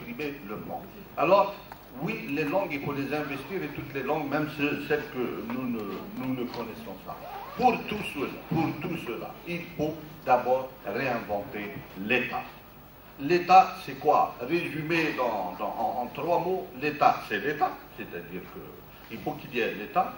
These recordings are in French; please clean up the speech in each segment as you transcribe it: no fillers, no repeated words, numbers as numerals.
s'exprimer le monde. Alors, oui, les langues, il faut les investir, et toutes les langues, même celles que nous ne connaissons pas. Pour tout cela, il faut d'abord réinventer l'État. L'État, c'est quoi? Résumé en 3 mots, l'État, c'est l'État, c'est-à-dire qu'il faut qu'il y ait l'État,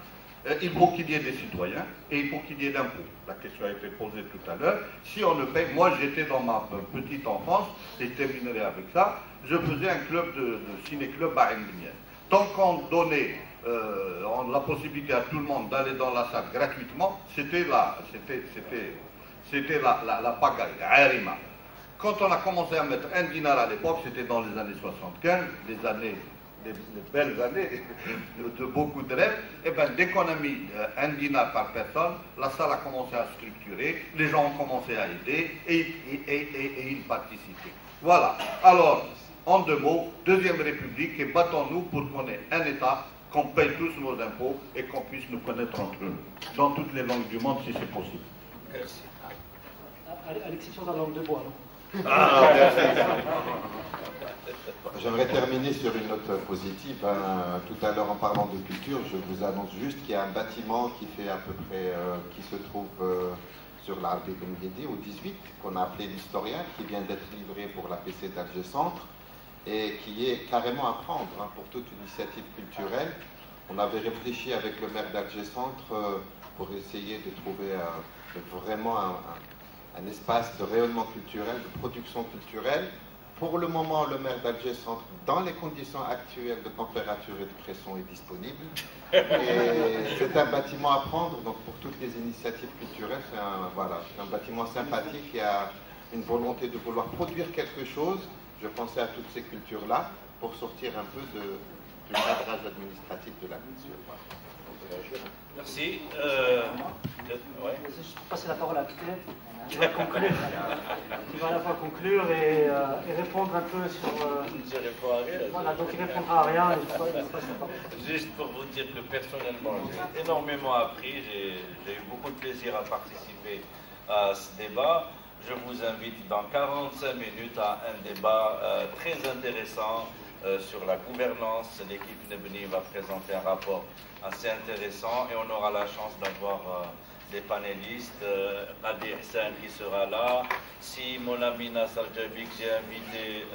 il faut qu'il y ait des citoyens, et il faut qu'il y ait d'impôts. La question a été posée tout à l'heure. Si on ne paye, moi j'étais dans ma petite enfance, et je terminerai avec ça, je faisais un club de ciné-club à Enguignel. Tant qu'on donnait la possibilité à tout le monde d'aller dans la salle gratuitement, c'était la pagaille, Arima. Quand on a commencé à mettre 1 dinar à l'époque, c'était dans les années 75, les belles années de beaucoup de rêves, et bien dès qu'on a mis 1 dinar par personne, la salle a commencé à structurer, les gens ont commencé à aider et ils participaient. Voilà. Alors, en 2 mots, Deuxième République, et battons-nous pour qu'on ait un État, qu'on paye tous nos impôts et qu'on puisse nous connaître entre nous, dans toutes les langues du monde si c'est possible. Merci. À l'exception de la langue de bois, non? J'aimerais terminer sur une note positive. Tout à l'heure, en parlant de culture, je vous annonce juste qu'il y a un bâtiment qui fait à peu près, qui se trouve sur l'Arbi Ben Ghedi, au 18, qu'on a appelé l'Historien, qui vient d'être livré pour la PC d'Alger Centre, et qui est carrément à prendre pour toute initiative culturelle. On avait réfléchi avec le maire d'Alger Centre pour essayer de trouver vraiment un espace de rayonnement culturel, de production culturelle. Pour le moment, le maire d'Alger Centre, dans les conditions actuelles de température et de pression, est disponible. Et c'est un bâtiment à prendre, donc pour toutes les initiatives culturelles, c'est un bâtiment sympathique. Il y a une volonté de vouloir produire quelque chose. Je pensais à toutes ces cultures-là pour sortir un peu du cadrage administratif de la culture. Merci. Ouais. Je vais passer la parole à Pierre, qui va conclure. Qui va à la fois conclure et répondre un peu sur. Je réponds à rien. Voilà, donc il répondra à rien. Juste pour vous dire que personnellement, j'ai énormément appris. J'ai eu beaucoup de plaisir à participer à ce débat. Je vous invite dans 45 minutes à un débat très intéressant sur la gouvernance. L'équipe Nebni va présenter un rapport assez intéressant et on aura la chance d'avoir des panélistes. Adi Hassan qui sera là. Si mon ami Nasser Jabi que j'ai invité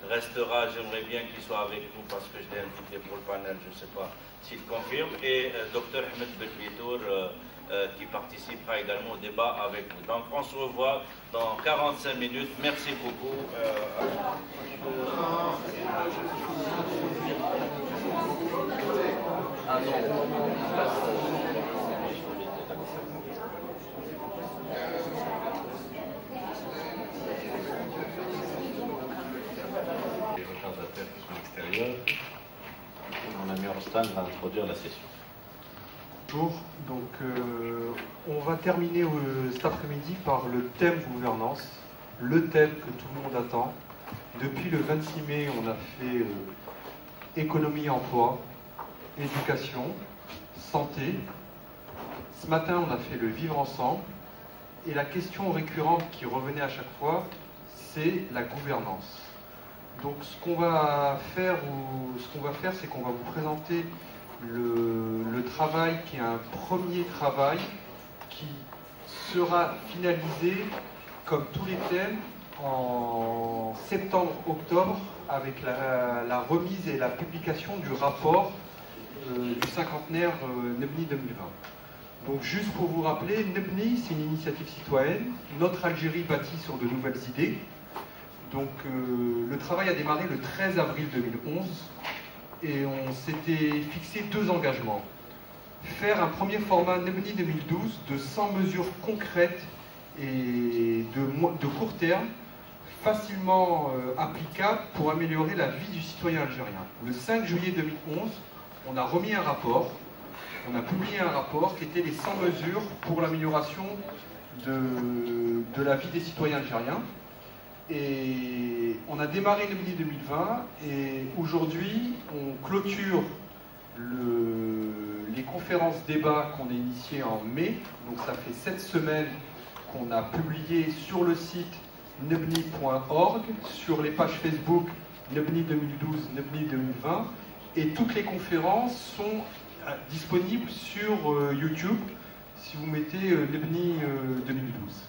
restera, j'aimerais bien qu'il soit avec nous parce que je l'ai invité pour le panel, je ne sais pas s'il confirme. Et Dr Ahmed Bekbitour qui participera également au débat avec vous. Donc on se revoit dans 45 minutes. Merci beaucoup. Mon ami Rostan va introduire la session. Bonjour, donc on va terminer cet après-midi par le thème gouvernance, le thème que tout le monde attend. Depuis le 26 mai, on a fait économie et emploi, éducation, santé. Ce matin, on a fait le vivre ensemble. Et la question récurrente qui revenait à chaque fois, c'est la gouvernance. Donc ce qu'on va faire, c'est qu'on va vous présenter le travail qui est un premier travail qui sera finalisé, comme tous les thèmes, en septembre-octobre avec la remise et la publication du rapport du cinquantenaire Nebni 2020. Donc juste pour vous rappeler, Nebni, c'est une initiative citoyenne, notre Algérie bâtie sur de nouvelles idées. Donc le travail a démarré le 13 avril 2011 et on s'était fixé 2 engagements. Faire un premier format Nebni 2012 de 100 mesures concrètes et de court terme, facilement applicables pour améliorer la vie du citoyen algérien. Le 5 juillet 2011, on a remis un rapport, on a publié un rapport qui était les 100 mesures pour l'amélioration de la vie des citoyens algériens. Et on a démarré Nebni 2020 et aujourd'hui on clôture les conférences débats qu'on a initiées en mai. Donc ça fait 7 semaines qu'on a publié sur le site nebni.org, sur les pages Facebook Nebni 2012, Nebni 2020, et toutes les conférences sont disponibles sur YouTube si vous mettez Nebni 2012.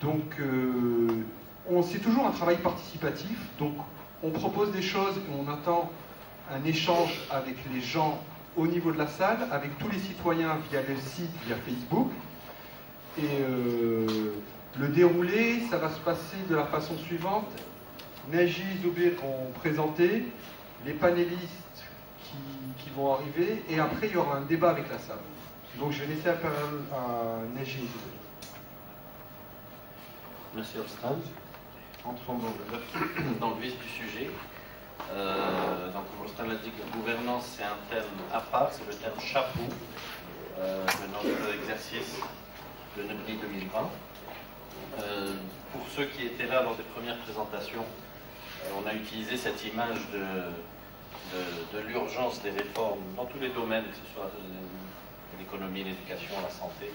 Donc c'est toujours un travail participatif, donc on propose des choses et on attend un échange avec les gens au niveau de la salle, avec tous les citoyens via le site, via Facebook. Et le déroulé, ça va se passer de la façon suivante. Naji et Zoubir ont présenté, les panélistes qui vont arriver, et après il y aura un débat avec la salle. Donc je vais laisser la parole à Naji et Zoubir. Merci Ostan. Entrons dans le vif du sujet. Donc Ostan a dit que la gouvernance c'est un thème à part, c'est le thème chapeau de notre exercice de Nebni 2020. Pour ceux qui étaient là lors des premières présentations, on a utilisé cette image de l'urgence des réformes dans tous les domaines, que ce soit l'économie, l'éducation, la santé.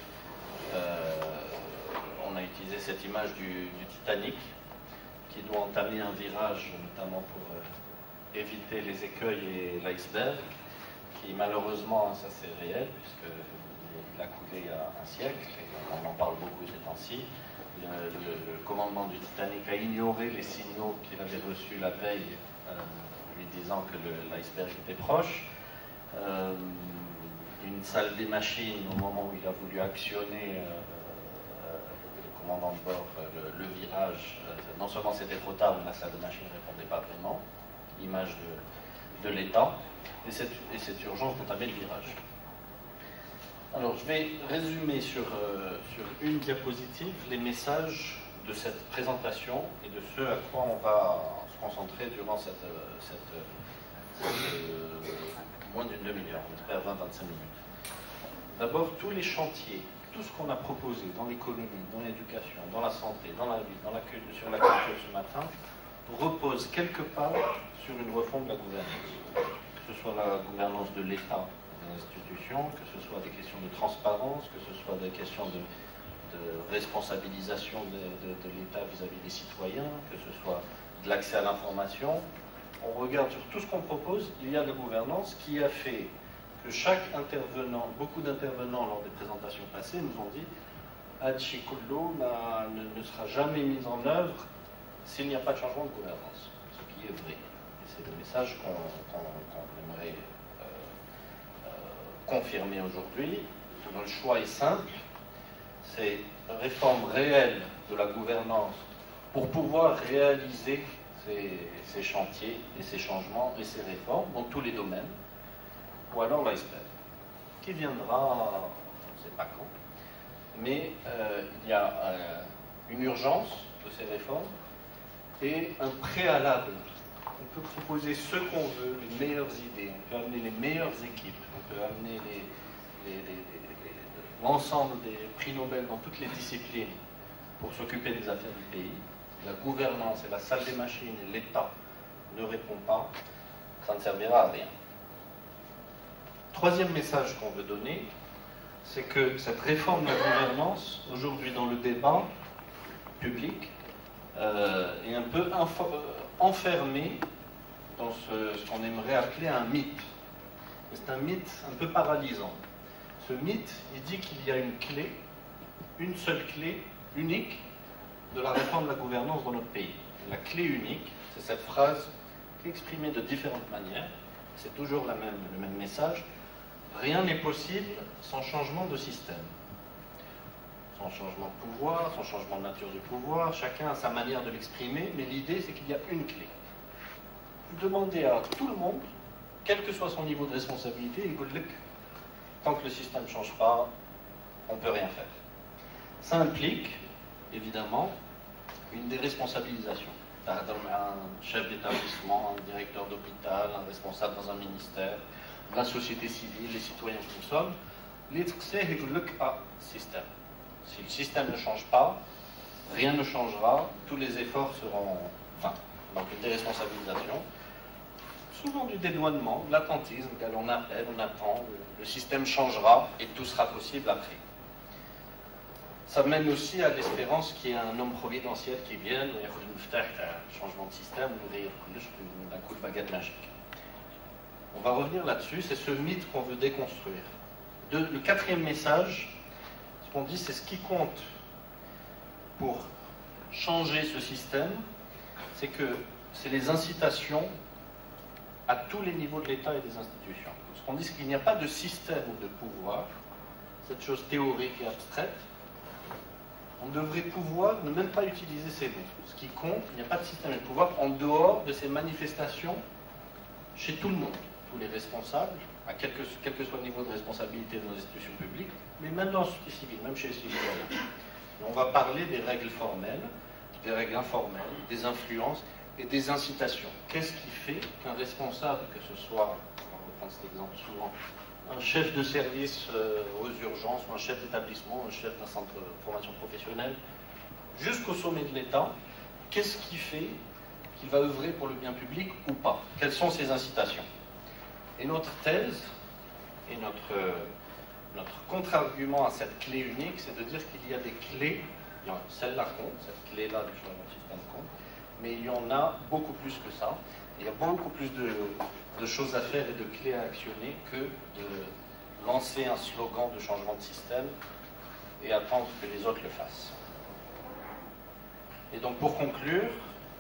On a utilisé cette image du Titanic qui doit entamer un virage, notamment pour éviter les écueils et l'iceberg, qui malheureusement, ça c'est réel, puisqu'il a coulé il y a un siècle, et on en parle beaucoup ces temps-ci. Le commandement du Titanic a ignoré les signaux qu'il avait reçus la veille, lui disant que l'iceberg était proche. Une salle des machines, au moment où il a voulu actionner le commandant de bord, le virage, non seulement c'était trop tard, mais la salle de machines ne répondait pas vraiment, image de l'État, et cette urgence d'entamer le virage. Alors, je vais résumer sur une diapositive les messages de cette présentation et de ce à quoi on va se concentrer durant cette moins d'une demi-heure, on espère 20-25 minutes. D'abord, tous les chantiers, tout ce qu'on a proposé dans l'économie, dans l'éducation, dans la santé, dans la vie, sur la culture ce matin, repose quelque part sur une refonte de la gouvernance. Que ce soit la gouvernance de l'État, des institutions, que ce soit des questions de transparence, que ce soit des questions de responsabilisation de l'État vis-à-vis des citoyens, que ce soit de l'accès à l'information. On regarde sur tout ce qu'on propose, il y a de la gouvernance qui a fait que chaque intervenant, beaucoup d'intervenants lors des présentations passées nous ont dit Hachikullo ne sera jamais mis en œuvre s'il n'y a pas de changement de gouvernance, ce qui est vrai. Et c'est le message qu'on aimerait confirmer aujourd'hui. Le choix est simple, c'est réforme réelle de la gouvernance pour pouvoir réaliser ces chantiers et ces changements et ces réformes dans tous les domaines, ou alors l'iceberg, qui viendra, on ne sait pas quand, mais il y a une urgence de ces réformes et un préalable. On peut proposer ce qu'on veut, les meilleures idées, on peut amener les meilleures équipes, on peut amener l'ensemble des prix Nobel dans toutes les disciplines pour s'occuper des affaires du pays. La gouvernance et la salle des machines et l'État ne répondent pas, ça ne servira à rien. Troisième message qu'on veut donner, c'est que cette réforme de la gouvernance, aujourd'hui dans le débat public, est un peu enfermée dans ce qu'on aimerait appeler un mythe. C'est un mythe un peu paralysant. Ce mythe, il dit qu'il y a une clé, une seule clé, unique, de la réforme de la gouvernance dans notre pays. La clé unique, c'est cette phrase qui est exprimée de différentes manières, c'est toujours le même message. Rien n'est possible sans changement de système. Sans changement de pouvoir, sans changement de nature du pouvoir, chacun a sa manière de l'exprimer, mais l'idée c'est qu'il y a une clé. Demandez à tout le monde, quel que soit son niveau de responsabilité, tant que le système ne change pas, on ne peut rien faire. Ça implique, évidemment, une déresponsabilisation. Un chef d'établissement, un directeur d'hôpital, un responsable dans un ministère, la société civile, les citoyens que nous sommes, système. Si le système ne change pas, rien ne changera, tous les efforts seront vains. Donc une déresponsabilisation, souvent du dédouanement, de l'attentisme, on appelle, on attend, le système changera et tout sera possible après. ça mène aussi à l'espérance qu'il y ait un homme providentiel qui vienne, il y a un changement de système, d'un coup de baguette magique. On va revenir là-dessus, c'est ce mythe qu'on veut déconstruire. Le quatrième message, ce qu'on dit, c'est ce qui compte pour changer ce système, c'est que c'est les incitations à tous les niveaux de l'État et des institutions. Ce qu'on dit, c'est qu'il n'y a pas de système de pouvoir, cette chose théorique et abstraite. On devrait pouvoir ne même pas utiliser ces mots. Ce qui compte, il n'y a pas de système de pouvoir en dehors de ces manifestations chez tout le monde, tous les responsables, à quel que soit le niveau de responsabilité de nos institutions publiques, mais même dans la société civile, même chez les citoyens. Et on va parler des règles formelles, des règles informelles, des influences et des incitations. Qu'est-ce qui fait qu'un responsable, que ce soit, on va prendre cet exemple souvent, un chef de service aux urgences, ou un chef d'établissement, un chef d'un centre de formation professionnelle, jusqu'au sommet de l'État, qu'est-ce qui fait qu'il va œuvrer pour le bien public ou pas? Quelles sont ses incitations? Et notre thèse, et notre contre-argument à cette clé unique, c'est de dire qu'il y a des clés, celle-là compte, cette clé-là du changement de système compte, mais il y en a beaucoup plus que ça. Il y a beaucoup plus de choses à faire et de clés à actionner que de lancer un slogan de changement de système et attendre que les autres le fassent. Et donc pour conclure,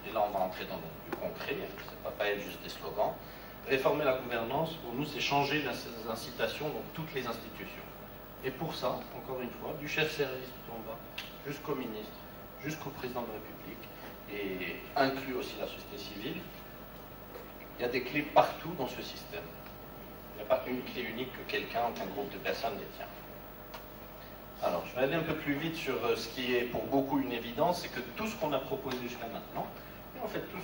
et là on va entrer dans du concret, ça ne va pas être juste des slogans, réformer la gouvernance, pour nous, c'est changer les incitations dans toutes les institutions. Et pour ça, encore une fois, du chef service tout en bas, jusqu'au ministre, jusqu'au président de la République, et inclus aussi la société civile, il y a des clés partout dans ce système. Il n'y a pas une clé unique que quelqu'un ou qu'un groupe de personnes détient. Alors, je vais aller un peu plus vite sur ce qui est pour beaucoup une évidence, c'est que tout ce qu'on a proposé jusqu'à maintenant, et en fait tous,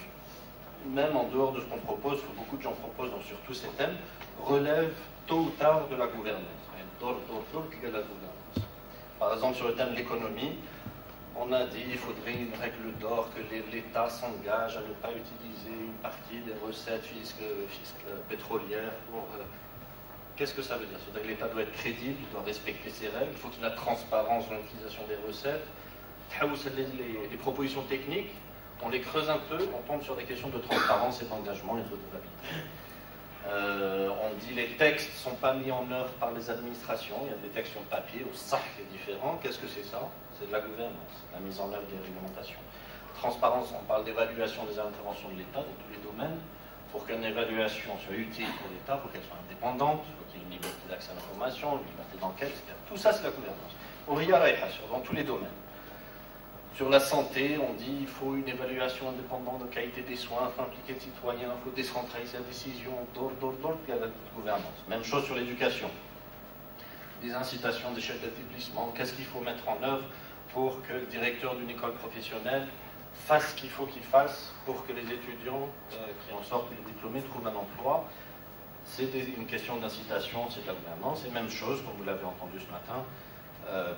même en dehors de ce qu'on propose, que beaucoup de gens proposent sur tous ces thèmes, relève tôt ou tard de la gouvernance. Par exemple, sur le thème de l'économie, on a dit qu'il faudrait une règle d'or, que l'État s'engage à ne pas utiliser une partie des recettes fiscales pétrolières pour... Qu'est-ce que ça veut dire? C'est-à-dire que l'État doit être crédible, il doit respecter ses règles, il faut qu'il y ait de la transparence dans l'utilisation des recettes. Les propositions techniques, on les creuse un peu, on tombe sur des questions de transparence et d'engagement et de redevabilité. On dit les textes ne sont pas mis en œuvre par les administrations, il y a des textes sur papier, au sac est différent. Qu'est-ce que c'est ça? C'est de la gouvernance, la mise en œuvre des réglementations. Transparence, on parle d'évaluation des interventions de l'État dans tous les domaines. Pour qu'une évaluation soit utile pour l'État, pour qu'elle soit indépendante, il faut qu'il y ait une liberté d'accès à l'information, une liberté d'enquête, etc. Tout ça, c'est la gouvernance. Dans tous les domaines. Sur la santé, on dit qu'il faut une évaluation indépendante de qualité des soins, il faut impliquer le citoyen, il faut décentraliser la décision, il y a la gouvernance. Même chose sur l'éducation. Des incitations des chefs d'établissement, qu'est-ce qu'il faut mettre en œuvre pour que le directeur d'une école professionnelle fasse ce qu'il faut qu'il fasse pour que les étudiants qui en sortent les diplômés trouvent un emploi. C'est une question d'incitation, c'est de la gouvernance. Et même chose, comme vous l'avez entendu ce matin,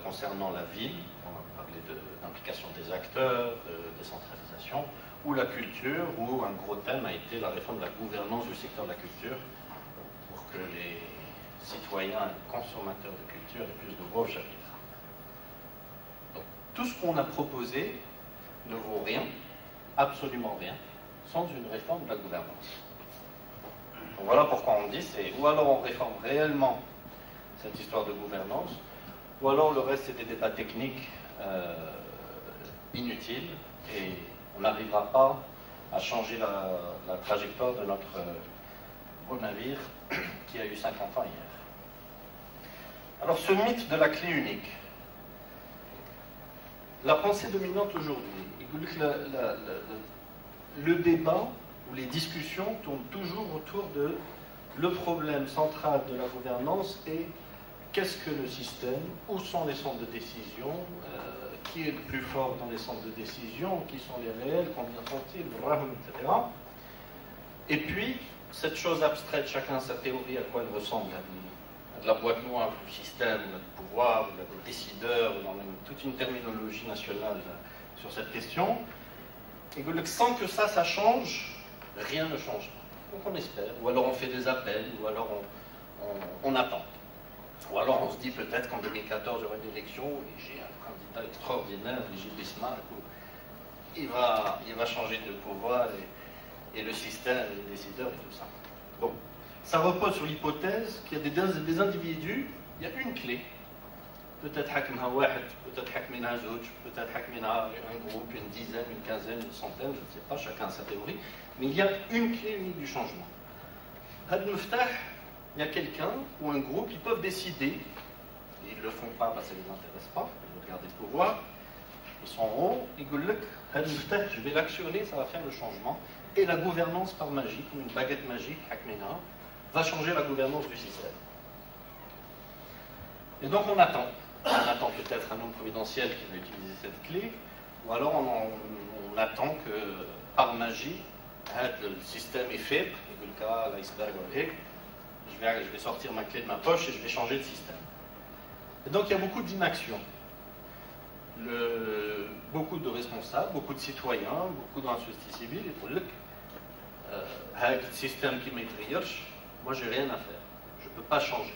concernant la ville, on a parlé d'implication des acteurs, de décentralisation, ou la culture, où un gros thème a été la réforme de la gouvernance du secteur de la culture, pour que les citoyens et consommateurs de culture aient plus de voix au chapitre. Donc, tout ce qu'on a proposé ne vaut rien, absolument rien, sans une réforme de la gouvernance. Donc voilà pourquoi on dit, c'est ou alors on réforme réellement cette histoire de gouvernance, ou alors le reste c'est des débats techniques inutiles, et on n'arrivera pas à changer la trajectoire de notre beau navire qui a eu 50 ans hier. Alors ce mythe de la clé unique, la pensée dominante aujourd'hui, le débat ou les discussions tournent toujours autour de le problème central de la gouvernance et qu'est-ce que le système, où sont les centres de décision, qui est le plus fort dans les centres de décision, qui sont les réels, combien sont-ils, etc. Et puis, cette chose abstraite, chacun sa théorie, à quoi elle ressemble, de la boîte noire, du système, du pouvoir, des décideurs, dans toute une terminologie nationale sur cette question. Et sans que ça change, rien ne change. Donc on espère, ou alors on fait des appels, ou alors on attend. Ou alors on se dit peut-être qu'en 2014 il y aura une élection et j'ai un candidat extraordinaire, J. Bismarck, il va changer de pouvoir et le système, les décideurs et tout ça. Bon, ça repose sur l'hypothèse qu'il y a des individus, il y a une clé. Peut-être hakmha wahed, peut-être hakmina zouj, peut-être hakmina un groupe, une dizaine, une quinzaine, une centaine, je ne sais pas, chacun a sa théorie, mais il y a une clé unique du changement. Had Muftah, il y a quelqu'un ou un groupe qui peuvent décider, et ils ne le font pas parce que ça ne les intéresse pas, ils veulent garder le pouvoir, ils sont en haut, ils disent Had Muftah, je vais l'actionner, ça va faire le changement, et la gouvernance par magie, comme une baguette magique, hakmina, va changer la gouvernance du système. Et donc on attend. On attend peut-être un homme providentiel qui va utiliser cette clé, ou alors on attend que, par magie, le système est faible, je vais sortir ma clé de ma poche et je vais changer le système. Et donc il y a beaucoup d'inaction. Beaucoup de responsables, beaucoup de citoyens, beaucoup de la société civile, et pour le système qui m'étreille, moi j'ai rien à faire. Je ne peux pas changer.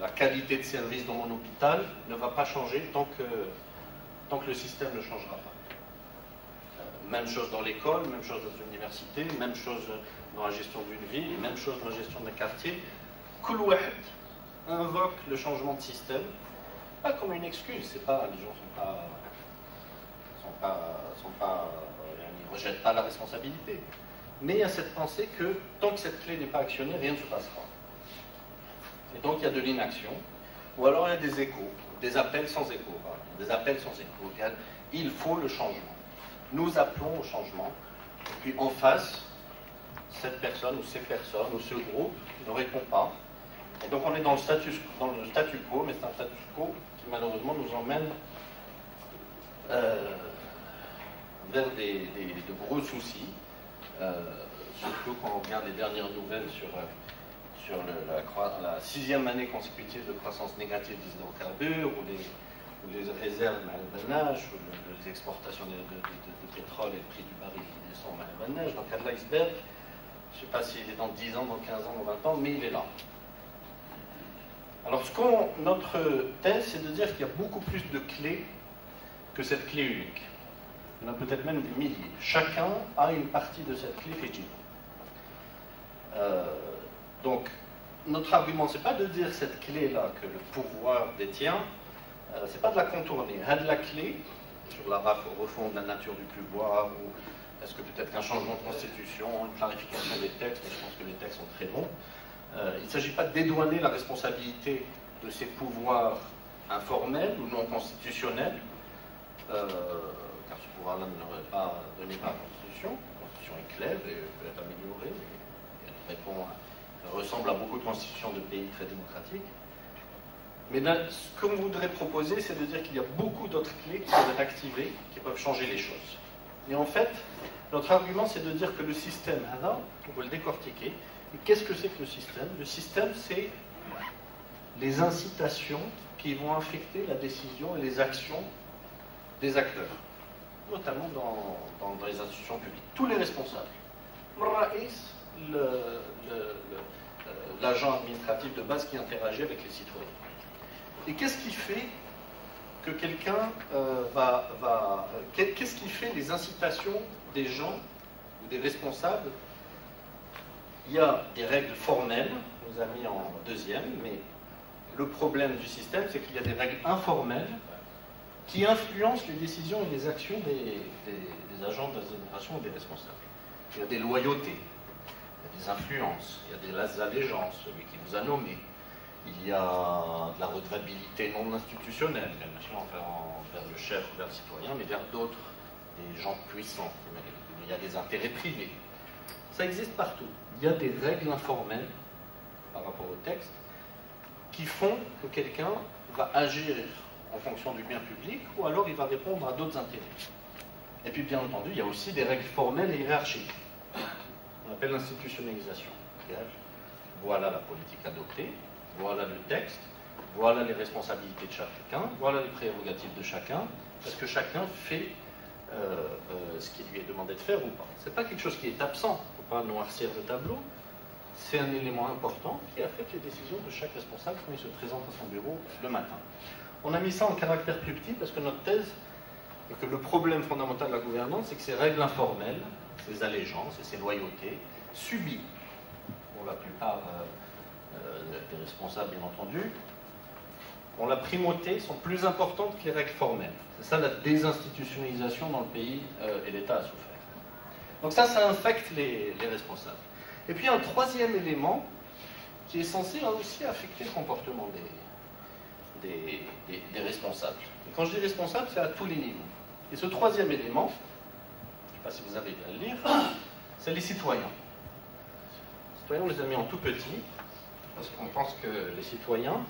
La qualité de service dans mon hôpital ne va pas changer tant que le système ne changera pas. Même chose dans l'école, même chose dans l'université, même chose dans la gestion d'une ville, même chose dans la gestion d'un quartier. Kul wahed invoque le changement de système, pas comme une excuse, c'est pas, les gens ne rejettent pas la responsabilité. Mais il y a cette pensée que tant que cette clé n'est pas actionnée, rien ne se passera. Et donc il y a de l'inaction, ou alors il y a des échos, des appels sans écho. Des appels sans écho. Il faut le changement. Nous appelons au changement, et puis en face, cette personne ou ces personnes ou ce groupe ne répond pas. Et donc on est dans le statu quo, mais c'est un statu quo qui malheureusement nous emmène vers de gros soucis, surtout quand on regarde les dernières nouvelles sur la 6e année consécutive de croissance négative des hydrocarbures, ou les réserves malbanage, ou les exportations de pétrole et le prix du baril qui descend malbanage. Donc à l'iceberg, je ne sais pas s'il est dans 10 ans, dans 15 ans, dans 20 ans, mais il est là. Alors notre thèse, c'est de dire qu'il y a beaucoup plus de clés que cette clé unique. Il y en a peut-être même des milliers. Chacun a une partie de cette clé fétide. Donc, notre argument, ce n'est pas de dire cette clé-là que le pouvoir détient, c'est pas de la contourner. La clé, sur la refonte de la nature du pouvoir, ou est-ce que peut-être qu'un changement de constitution, une clarification des textes, mais je pense que les textes sont très bons. Il ne s'agit pas de dédouaner la responsabilité de ces pouvoirs informels ou non constitutionnels, car ce pouvoir-là ne l'aurait pas donné par la Constitution. La Constitution est claire et peut être améliorée, mais elle ressemble à beaucoup de constitutions de pays très démocratiques. Mais là, ce qu'on voudrait proposer, c'est de dire qu'il y a beaucoup d'autres clés qui peuvent être activées, qui peuvent changer les choses. Et en fait, notre argument, c'est de dire que le système, on peut le décortiquer. Et qu'est-ce que c'est que le système? Le système, c'est les incitations qui vont affecter la décision et les actions des acteurs, notamment dans les institutions publiques. Tous les responsables. L'agent administratif de base qui interagit avec les citoyens. Et qu'est-ce qui fait que quelqu'un qu'est-ce qui fait les incitations des gens ou des responsables? Il y a des règles formelles, on les a mis en deuxième, mais le problème du système, c'est qu'il y a des règles informelles qui influencent les décisions et les actions des agents d'administration et des responsables. Il y a des loyautés, il y a des influences, il y a des allégeances, celui qui vous a nommé. Il y a de la redevabilité non institutionnelle, bien sûr, vers le chef, vers le citoyen, mais vers d'autres, des gens puissants. Il y a des intérêts privés. Ça existe partout. Il y a des règles informelles par rapport au texte qui font que quelqu'un va agir en fonction du bien public ou alors il va répondre à d'autres intérêts. Et puis bien entendu, il y a aussi des règles formelles et hiérarchiques. On appelle l'institutionnalisation. Voilà la politique adoptée, voilà le texte, voilà les responsabilités de chacun, voilà les prérogatives de chacun, parce que chacun fait ce qui lui est demandé de faire ou pas. Ce n'est pas quelque chose qui est absent, il ne faut pas noircir le tableau, c'est un élément important qui affecte les décisions de chaque responsable quand il se présente à son bureau le matin. On a mis ça en caractère plus petit parce que notre thèse est que le problème fondamental de la gouvernance, c'est que ces règles informelles, ces allégeances et ces loyautés subies, pour la plupart des responsables bien entendu, ont la primauté, sont plus importantes que les règles formelles. C'est ça la désinstitutionnalisation dans le pays et l'État a souffert. Donc ça infecte les responsables. Et puis un troisième élément qui est censé aussi affecter le comportement des responsables. Et quand je dis responsables, c'est à tous les niveaux. Et ce troisième élément, je ne sais pas si vous avez à le lire, c'est les citoyens. Les citoyens, on les a mis en tout petit, parce qu'on pense que les citoyens,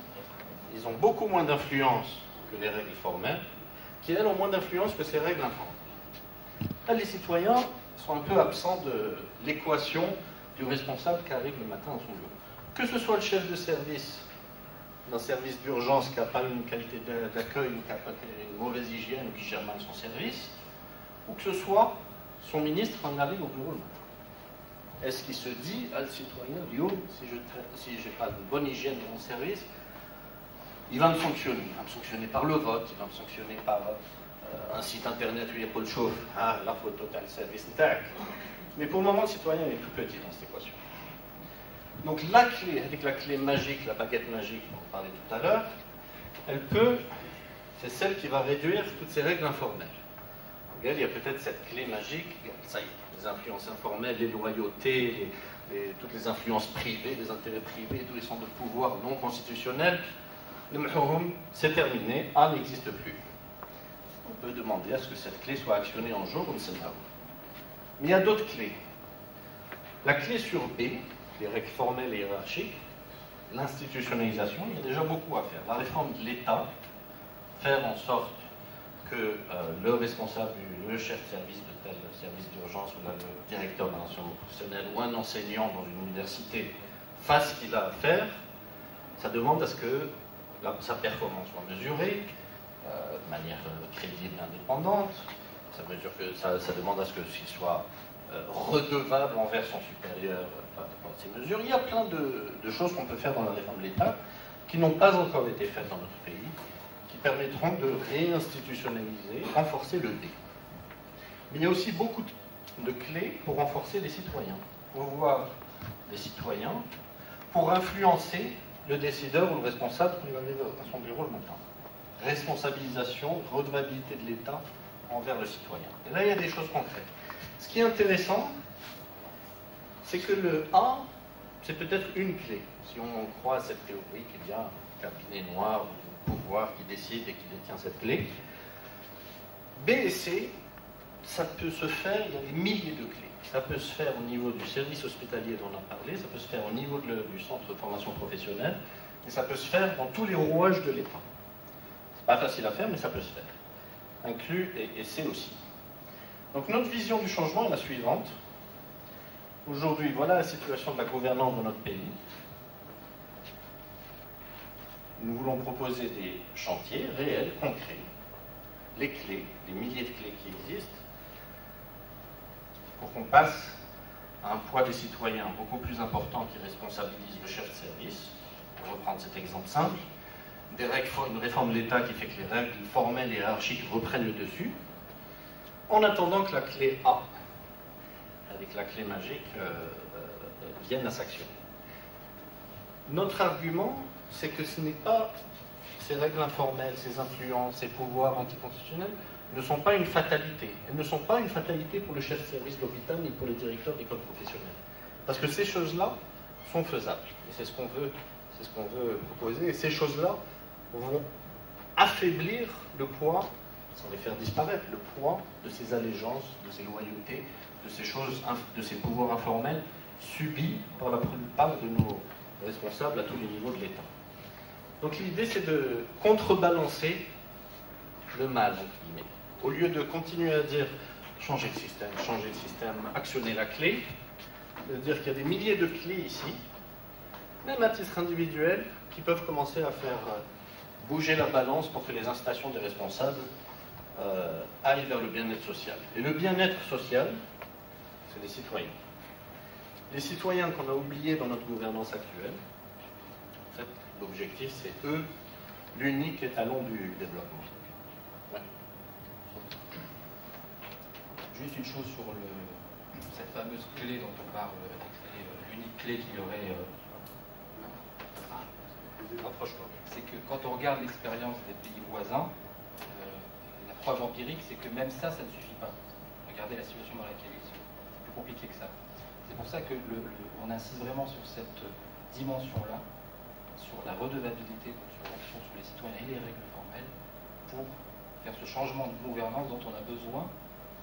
ils ont beaucoup moins d'influence que les règles formelles, qui elles ont moins d'influence que ces règles informelles. Là, les citoyens sont un peu absents de l'équation du responsable qui arrive le matin à son bureau. Que ce soit le chef de service d'un service d'urgence qui n'a pas une qualité d'accueil ou qui n'a pas une mauvaise hygiène ou qui gère mal son service, ou que ce soit son ministre quand il arrive au bureau le matin. Est-ce qu'il se dit à le citoyen, si je n'ai pas de bonne hygiène dans mon service, il va me sanctionner. Il va me sanctionner par le vote, il va me sanctionner par un site internet où il n'y a pas de chauffe. Ah, la faute totale, service intact. Mais pour le moment, le citoyen est tout petit dans cette équation. Donc la clé, avec la clé magique, la baguette magique dont on parlait tout à l'heure, c'est celle qui va réduire toutes ces règles informelles. Donc, il y a peut-être cette clé magique, ça y est, les influences informelles, les loyautés, toutes les influences privées, les intérêts privés, tous les centres de pouvoir non constitutionnels, c'est terminé, A n'existe plus. On peut demander à ce que cette clé soit actionnée un jour, on ne sait pas. Mais il y a d'autres clés. La clé sur B, les règles formelles et hiérarchiques, l'institutionnalisation, il y a déjà beaucoup à faire. La réforme de l'État, faire en sorte que le responsable, le chef de service de tel service d'urgence ou là, le directeur d'un enseignement professionnel ou un enseignant dans une université fasse ce qu'il a à faire, ça demande à ce que sa performance soit mesurée de manière crédible et indépendante. Ça demande à ce qu'il soit redevable envers son supérieur par ces mesures. Il y a plein de choses qu'on peut faire dans la réforme de l'État qui n'ont pas encore été faites dans notre pays, qui permettront de réinstitutionnaliser, renforcer le D. Mais il y a aussi beaucoup de clés pour renforcer les citoyens, pour voir les citoyens, pour influencer le décideur ou le responsable quand il arrive à son bureau le matin. Responsabilisation, redevabilité de l'État envers le citoyen. Et là, il y a des choses concrètes. Ce qui est intéressant, c'est que le A, c'est peut-être une clé. Si on croit à cette théorie qu'il y a un cabinet noir ou un pouvoir qui décide et qui détient cette clé, B et C, ça peut se faire, il y a des milliers de clés. Ça peut se faire au niveau du service hospitalier dont on a parlé, ça peut se faire au niveau du centre de formation professionnelle, et ça peut se faire dans tous les rouages de l'État. C'est pas facile à faire, mais ça peut se faire. Inclus et C aussi. Donc notre vision du changement est la suivante. Aujourd'hui, voilà la situation de la gouvernance de notre pays. Nous voulons proposer des chantiers réels, concrets, les clés, les milliers de clés qui existent, pour qu'on passe à un poids des citoyens beaucoup plus important qui responsabilise le chef de service, pour reprendre cet exemple simple, une réforme de l'État qui fait que les règles formelles et hiérarchiques reprennent le dessus, en attendant que la clé A, avec la clé magique, vienne à s'actionner. Notre argument, c'est que ce n'est pas ces règles informelles, ces influences, ces pouvoirs anticonstitutionnels ne sont pas une fatalité. Elles ne sont pas une fatalité pour le chef de service d'hôpital ni pour le directeur d'école professionnelle. Parce que ces choses-là sont faisables. Et c'est ce qu'on veut proposer. Et ces choses-là vont affaiblir le poids, sans les faire disparaître, le poids de ces allégeances, de ces loyautés, de ces choses, de ces pouvoirs informels subis par la plupart de nos responsables à tous les niveaux de l'État. Donc l'idée, c'est de contrebalancer le mal, entre guillemets. Au lieu de continuer à dire changer le système, actionner la clé, de dire qu'il y a des milliers de clés ici, même à titre individuel, qui peuvent commencer à faire bouger la balance pour que les incitations des responsables aillent vers le bien-être social. Et le bien-être social, c'est les citoyens. les citoyens qu'on a oubliés dans notre gouvernance actuelle. En fait, l'objectif, c'est eux, l'unique étalon du développement. Ouais. Juste une chose sur cette fameuse clé dont on parle, l'unique clé qu'il y aurait. Rapproche-toi. C'est que quand on regarde l'expérience des pays voisins, la preuve empirique, c'est que même ça, ça ne suffit pas. Regardez la situation dans laquelle ils sont. C'est plus compliqué que ça. C'est pour ça que on insiste vraiment sur cette dimension-là, sur la redevabilité, sur l'action sur les citoyens et les règles formelles, pour faire ce changement de gouvernance dont on a besoin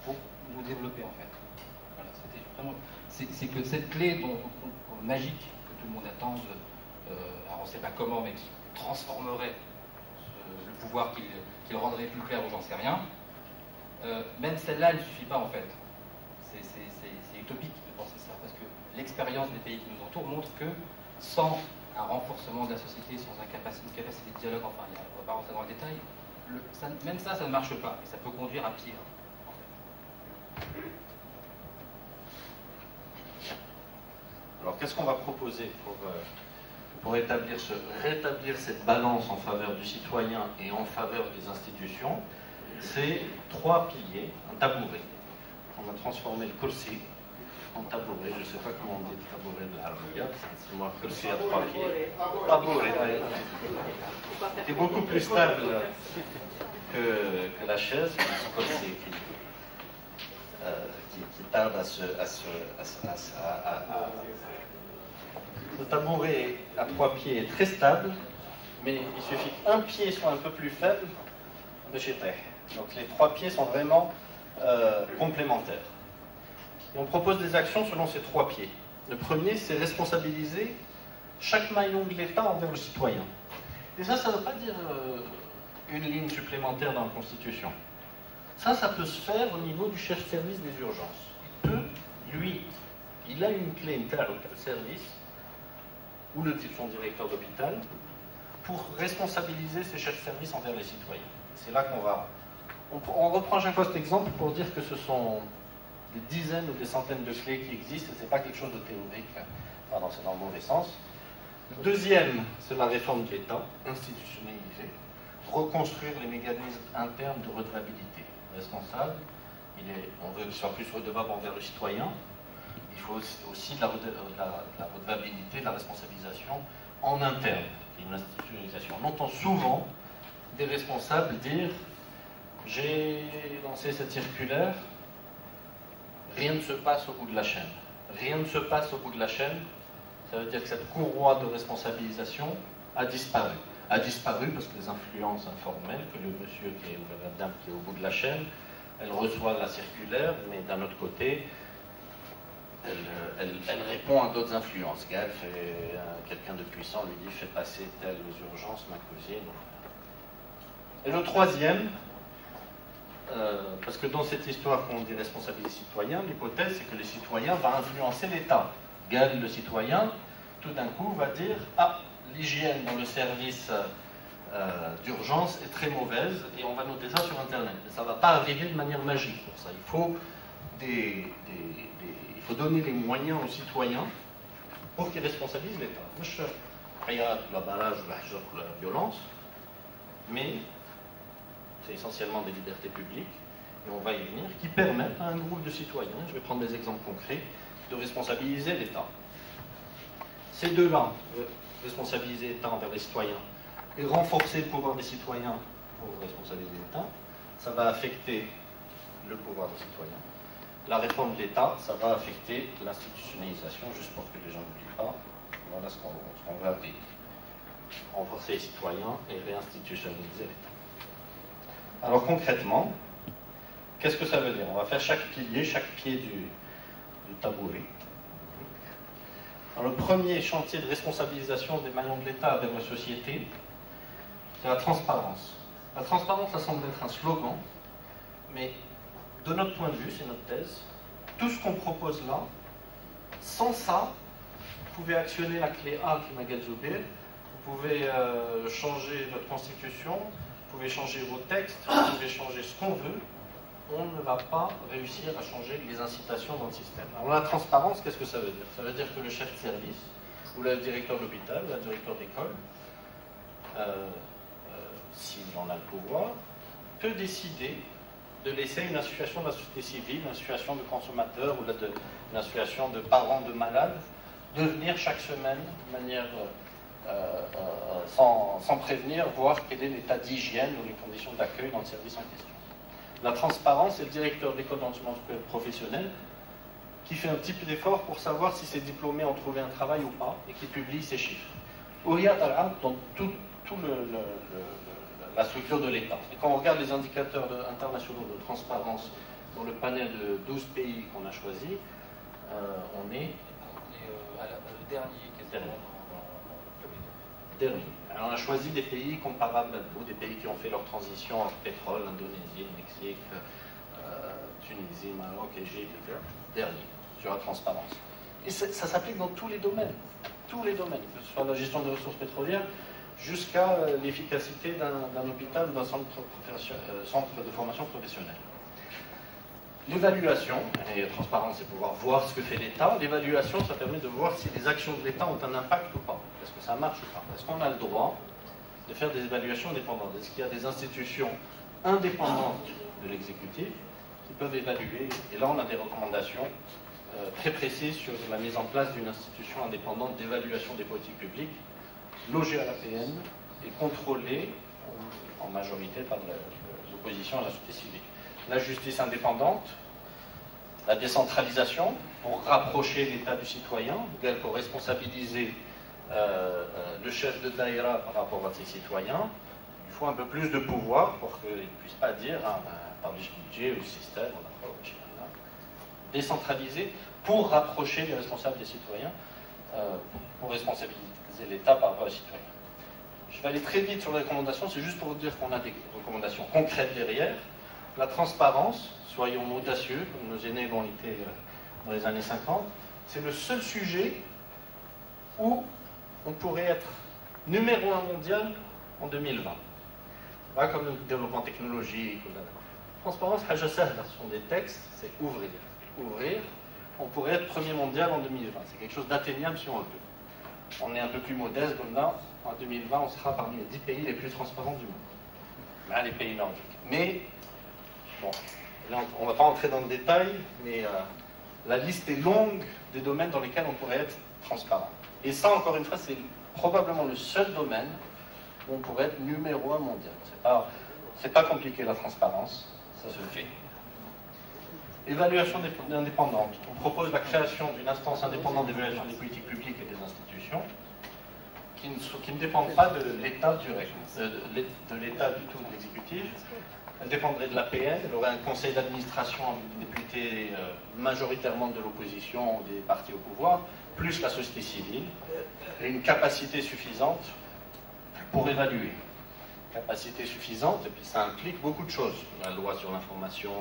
pour nous développer en fait. Voilà, c'était vraiment. C'est que cette clé magique que tout le monde attend, alors on ne sait pas comment, mais qui transformerait le pouvoir, qui le rendrait plus clair, ou j'en sais rien. Même celle-là, elle ne suffit pas en fait. C'est utopique de penser ça, parce que l'expérience des pays qui nous entourent montre que sans un renforcement de la société, sans une capacité de dialogue, enfin, on ne va pas rentrer dans le détail, même ça ne marche pas, et ça peut conduire à pire. En fait. Alors, qu'est-ce qu'on va proposer pour rétablir cette balance en faveur du citoyen et en faveur des institutions? C'est 3 piliers, un tabouret. On va transformer le kursi en tabouret. Je ne sais pas comment on dit le tabouret de l'Arabia. C'est moi, kursi à 3 pieds. Tabouret. C'est beaucoup plus stable que la chaise, le kursi qui tarde à se. Le tabouret à 3 pieds est très stable, mais il suffit qu'un pied soit un peu plus faible de chez terre. Donc les 3 pieds sont vraiment complémentaires. Et on propose des actions selon ces 3 pieds. Le premier, c'est responsabiliser chaque maillon de l'État envers le citoyen. Et ça ne veut pas dire une ligne supplémentaire dans la Constitution. Ça peut se faire au niveau du chef service des urgences. Il a une clé interne au service, ou son directeur d'hôpital, pour responsabiliser ses chefs de service envers les citoyens. C'est là qu'on va... On reprend chaque fois cet exemple pour dire que ce sont des dizaines ou des centaines de clés qui existent, et ce n'est pas quelque chose de théorique, pardon, c'est dans le mauvais sens. Le deuxième, c'est la réforme de l'État, institutionnalisée, reconstruire les mécanismes internes de redevabilité. Responsable, on veut qu'il soit plus redevable envers le citoyen. Il faut aussi de la redevabilité, de la responsabilisation en interne, une institutionnalisation. On entend souvent des responsables dire « j'ai lancé cette circulaire, rien ne se passe au bout de la chaîne ». Rien ne se passe au bout de la chaîne, ça veut dire que cette courroie de responsabilisation a disparu. A disparu parce que les influences informelles, que le monsieur ou la dame qui est au bout de la chaîne, elle reçoit la circulaire, mais d'un autre côté, elle répond à d'autres influences. Quelqu'un de puissant lui dit « fais passer telles urgences, ma cousine ». Et le troisième, parce que dans cette histoire qu'on dit responsabilité citoyen, l'hypothèse c'est que le citoyen va influencer l'État. Le citoyen, tout d'un coup, va dire « ah, l'hygiène dans le service d'urgence est très mauvaise et on va noter ça sur Internet ». Ça ne va pas arriver de manière magique pour ça. Il faut donner les moyens aux citoyens pour qu'ils responsabilisent l'État. Mouch la barrage, la violence, mais c'est essentiellement des libertés publiques, et on va y venir, qui permettent à un groupe de citoyens, je vais prendre des exemples concrets, de responsabiliser l'État. Ces deux-là, responsabiliser l'État envers les citoyens et renforcer le pouvoir des citoyens pour responsabiliser l'État, ça va affecter le pouvoir des citoyens. La réforme de l'État, ça va affecter l'institutionnalisation, juste pour que les gens n'oublient pas. Voilà ce qu'on va dire. Renforcer les citoyens et réinstitutionnaliser l'État. Alors concrètement, qu'est-ce que ça veut dire? On va faire chaque pied du tabouret. Alors, le premier chantier de responsabilisation des maillons de l'État vers la société, c'est la transparence. La transparence, ça semble être un slogan, mais de notre point de vue, c'est notre thèse, tout ce qu'on propose là, sans ça, vous pouvez actionner la clé A qui m'a Zoubir, vous pouvez changer votre constitution, vous pouvez changer vos textes, vous pouvez changer ce qu'on veut, on ne va pas réussir à changer les incitations dans le système. Alors la transparence, qu'est-ce que ça veut dire? Ça veut dire que le chef de service, ou le directeur d'hôpital, ou le directeur d'école, s'il en a le pouvoir, peut décider de laisser une association de la société civile, une association de consommateurs ou une association de parents de malades, de venir chaque semaine de manière sans prévenir, voir quel est l'état d'hygiène ou les conditions d'accueil dans le service en question. La transparence, c'est le directeur d'école d'enseignement professionnel qui fait un petit peu d'effort pour savoir si ses diplômés ont trouvé un travail ou pas et qui publie ses chiffres. Ouria Tal'ab, dans toute la structure de l'État. Et quand on regarde les indicateurs internationaux de transparence dans le panel de 12 pays qu'on a choisi, on est le dernier. Dernier. Alors on a choisi des pays comparables à nous, des pays qui ont fait leur transition entre pétrole, l'Indonésie, le Mexique, Tunisie, Maroc, Égypte, etc. Dernier, sur la transparence. Et ça s'applique dans tous les domaines, que ce soit la gestion des ressources pétrolières, jusqu'à l'efficacité d'un hôpital ou d'un centre de formation professionnelle. L'évaluation, et la transparence, c'est pouvoir voir ce que fait l'État. L'évaluation, ça permet de voir si les actions de l'État ont un impact ou pas. Est-ce que ça marche ou pas? Est-ce qu'on a le droit de faire des évaluations indépendantes? Est-ce qu'il y a des institutions indépendantes de l'exécutif qui peuvent évaluer? Et là, on a des recommandations très précises sur la mise en place d'une institution indépendante d'évaluation des politiques publiques, logée à l'APN et contrôlée en majorité par l'opposition à la société civile. La justice indépendante, la décentralisation pour rapprocher l'État du citoyen, pour responsabiliser le chef de daïra par rapport à ses citoyens. Il faut un peu plus de pouvoir pour qu'il ne puisse pas dire par le budget ou le système, décentraliser pour rapprocher les responsables des citoyens, pour responsabiliser l'État par rapport aux citoyens. Je vais aller très vite sur les recommandations, c'est juste pour vous dire qu'on a des recommandations concrètes derrière. La transparence, soyons audacieux, comme nos aînés l'ont été dans les années 50, c'est le seul sujet où on pourrait être numéro 1 mondial en 2020. Pas comme le développement technologique. La transparence, ce sont des textes, c'est ouvrir. Ouvrir, on pourrait être premier mondial en 2020. C'est quelque chose d'atteignable si on le peut. On est un peu plus modeste, comme là, en 2020, on sera parmi les 10 pays les plus transparents du monde. Là, les pays nordiques. Mais, bon, là, on ne va pas entrer dans le détail, mais la liste est longue des domaines dans lesquels on pourrait être transparent. Et ça, encore une fois, c'est probablement le seul domaine où on pourrait être numéro 1 mondial. C'est pas compliqué, la transparence, ça se fait. Évaluation indépendante. On propose la création d'une instance indépendante d'évaluation des politiques publiques et des institutions qui ne dépendent pas de l'État direct, de l'État du tout, de l'exécutif. Elle dépendrait de l'APN, elle aurait un conseil d'administration avec des députés majoritairement de l'opposition ou des partis au pouvoir, plus la société civile, et une capacité suffisante pour évaluer. Capacité suffisante, et puis ça implique beaucoup de choses. La loi sur l'information,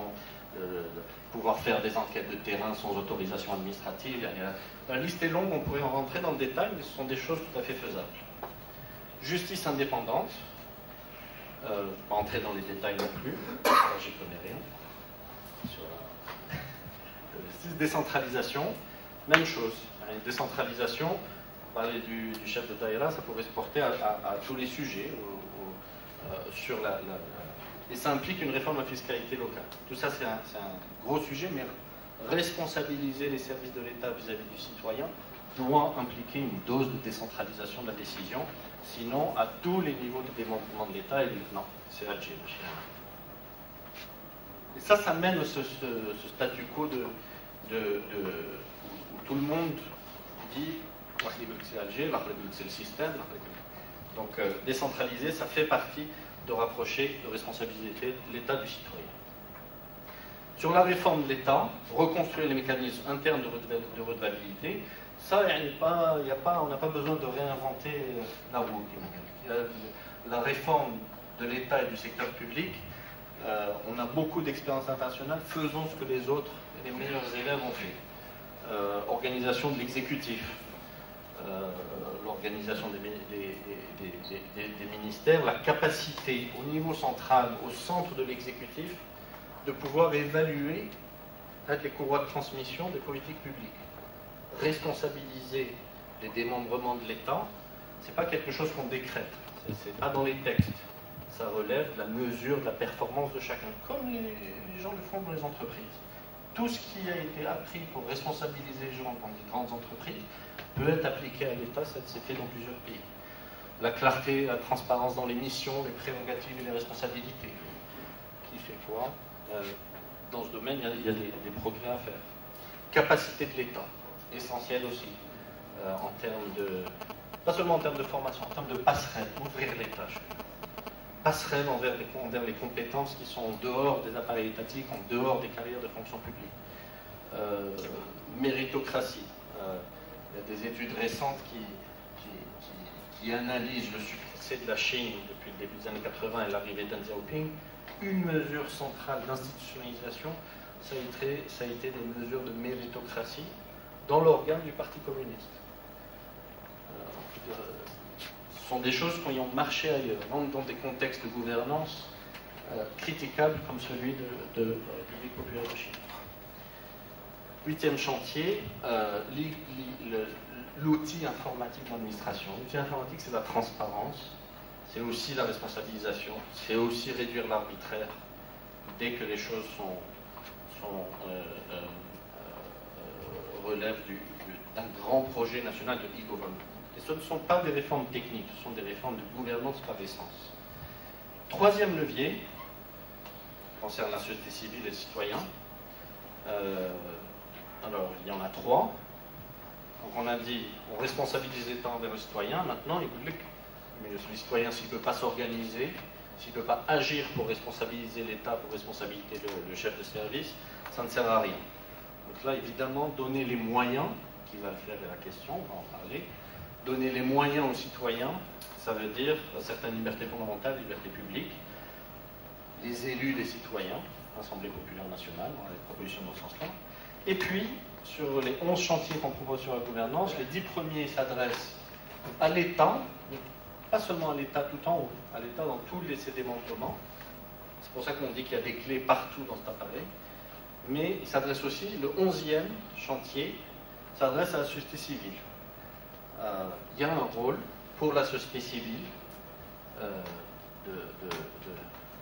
pouvoir faire des enquêtes de terrain sans autorisation administrative. La liste est longue, on pourrait en rentrer dans le détail, mais ce sont des choses tout à fait faisables. Justice indépendante. Je ne vais pas entrer dans les détails non plus, j'y connais rien. Sur la décentralisation, même chose. Une décentralisation, parler du chef de daïra, ça pourrait se porter à tous les sujets, et ça implique une réforme de la fiscalité locale. Tout ça, c'est un gros sujet, mais responsabiliser les services de l'État vis-à-vis du citoyen doit impliquer une dose de décentralisation de la décision. Sinon, à tous les niveaux de démembrement de l'État, il dit non, c'est Alger. Et ça mène ce statu quo où tout le monde dit c'est Alger, c'est le système. Donc, décentraliser, ça fait partie de rapprocher, de responsabiliser l'État du citoyen. Sur la réforme de l'État, reconstruire les mécanismes internes de redevabilité, ça, on n'a pas besoin de réinventer la roue. La réforme de l'État et du secteur public, on a beaucoup d'expériences internationales, faisons ce que les autres, les meilleurs élèves ont fait. Organisation de l'exécutif, l'organisation des ministères, la capacité au niveau central, au centre de l'exécutif, de pouvoir évaluer les courroies de transmission des politiques publiques. Responsabiliser les démembrements de l'État, ce n'est pas quelque chose qu'on décrète, c'est pas dans les textes. Ça relève de la mesure de la performance de chacun, comme les gens le font dans les entreprises. Tout ce qui a été appris pour responsabiliser les gens dans les grandes entreprises peut être appliqué à l'État, ça s'est fait dans plusieurs pays. La clarté, la transparence dans les missions, les prérogatives et les responsabilités. Qui fait quoi? Dans ce domaine, il y a des progrès à faire. Capacité de l'État, essentielle aussi, en termes de, pas seulement en termes de formation, en termes de passerelle, ouvrir les tâches. Passerelle envers les compétences qui sont en dehors des appareils étatiques, en dehors des carrières de fonction publique. Méritocratie. Il y a des études récentes qui analysent le succès de la Chine depuis le début des années 80 et l'arrivée de Deng Xiaoping. Une mesure centrale d'institutionnalisation, ça a été des mesures de méritocratie dans l'organe du Parti communiste. Ce sont des choses qui ont marché ailleurs, dans des contextes de gouvernance critiquables comme celui de la République populaire de Chine. 8e chantier, l'outil informatique d'administration. L'outil informatique, c'est la transparence, c'est aussi la responsabilisation, c'est aussi réduire l'arbitraire dès que les choses relèvent d'un grand projet national de e-government. Et ce ne sont pas des réformes techniques, ce sont des réformes de gouvernance par essence. 3e levier concerne la société civile et les citoyens. Alors, il y en a 3. Donc, on a dit, on responsabilise l'État envers le citoyen. Maintenant, mais le citoyen, s'il ne peut pas s'organiser, s'il ne peut pas agir pour responsabiliser l'État, pour responsabiliser le chef de service, ça ne sert à rien. Donc là, évidemment, donner les moyens, qui va faire la question, on va en parler, donner les moyens aux citoyens, ça veut dire certaines libertés fondamentales, libertés publiques, les élus, les citoyens, l'Assemblée populaire nationale, on a des propositions dans ce sens-là. Et puis, sur les 11 chantiers qu'on propose sur la gouvernance, les 10 premiers s'adressent à l'État, mais pas seulement à l'État tout en haut, à l'État dans tous ses démembrements. C'est pour ça qu'on dit qu'il y a des clés partout dans cet appareil. Mais il s'adresse aussi, le 11e chantier s'adresse à la société civile. Il y a un rôle pour la société civile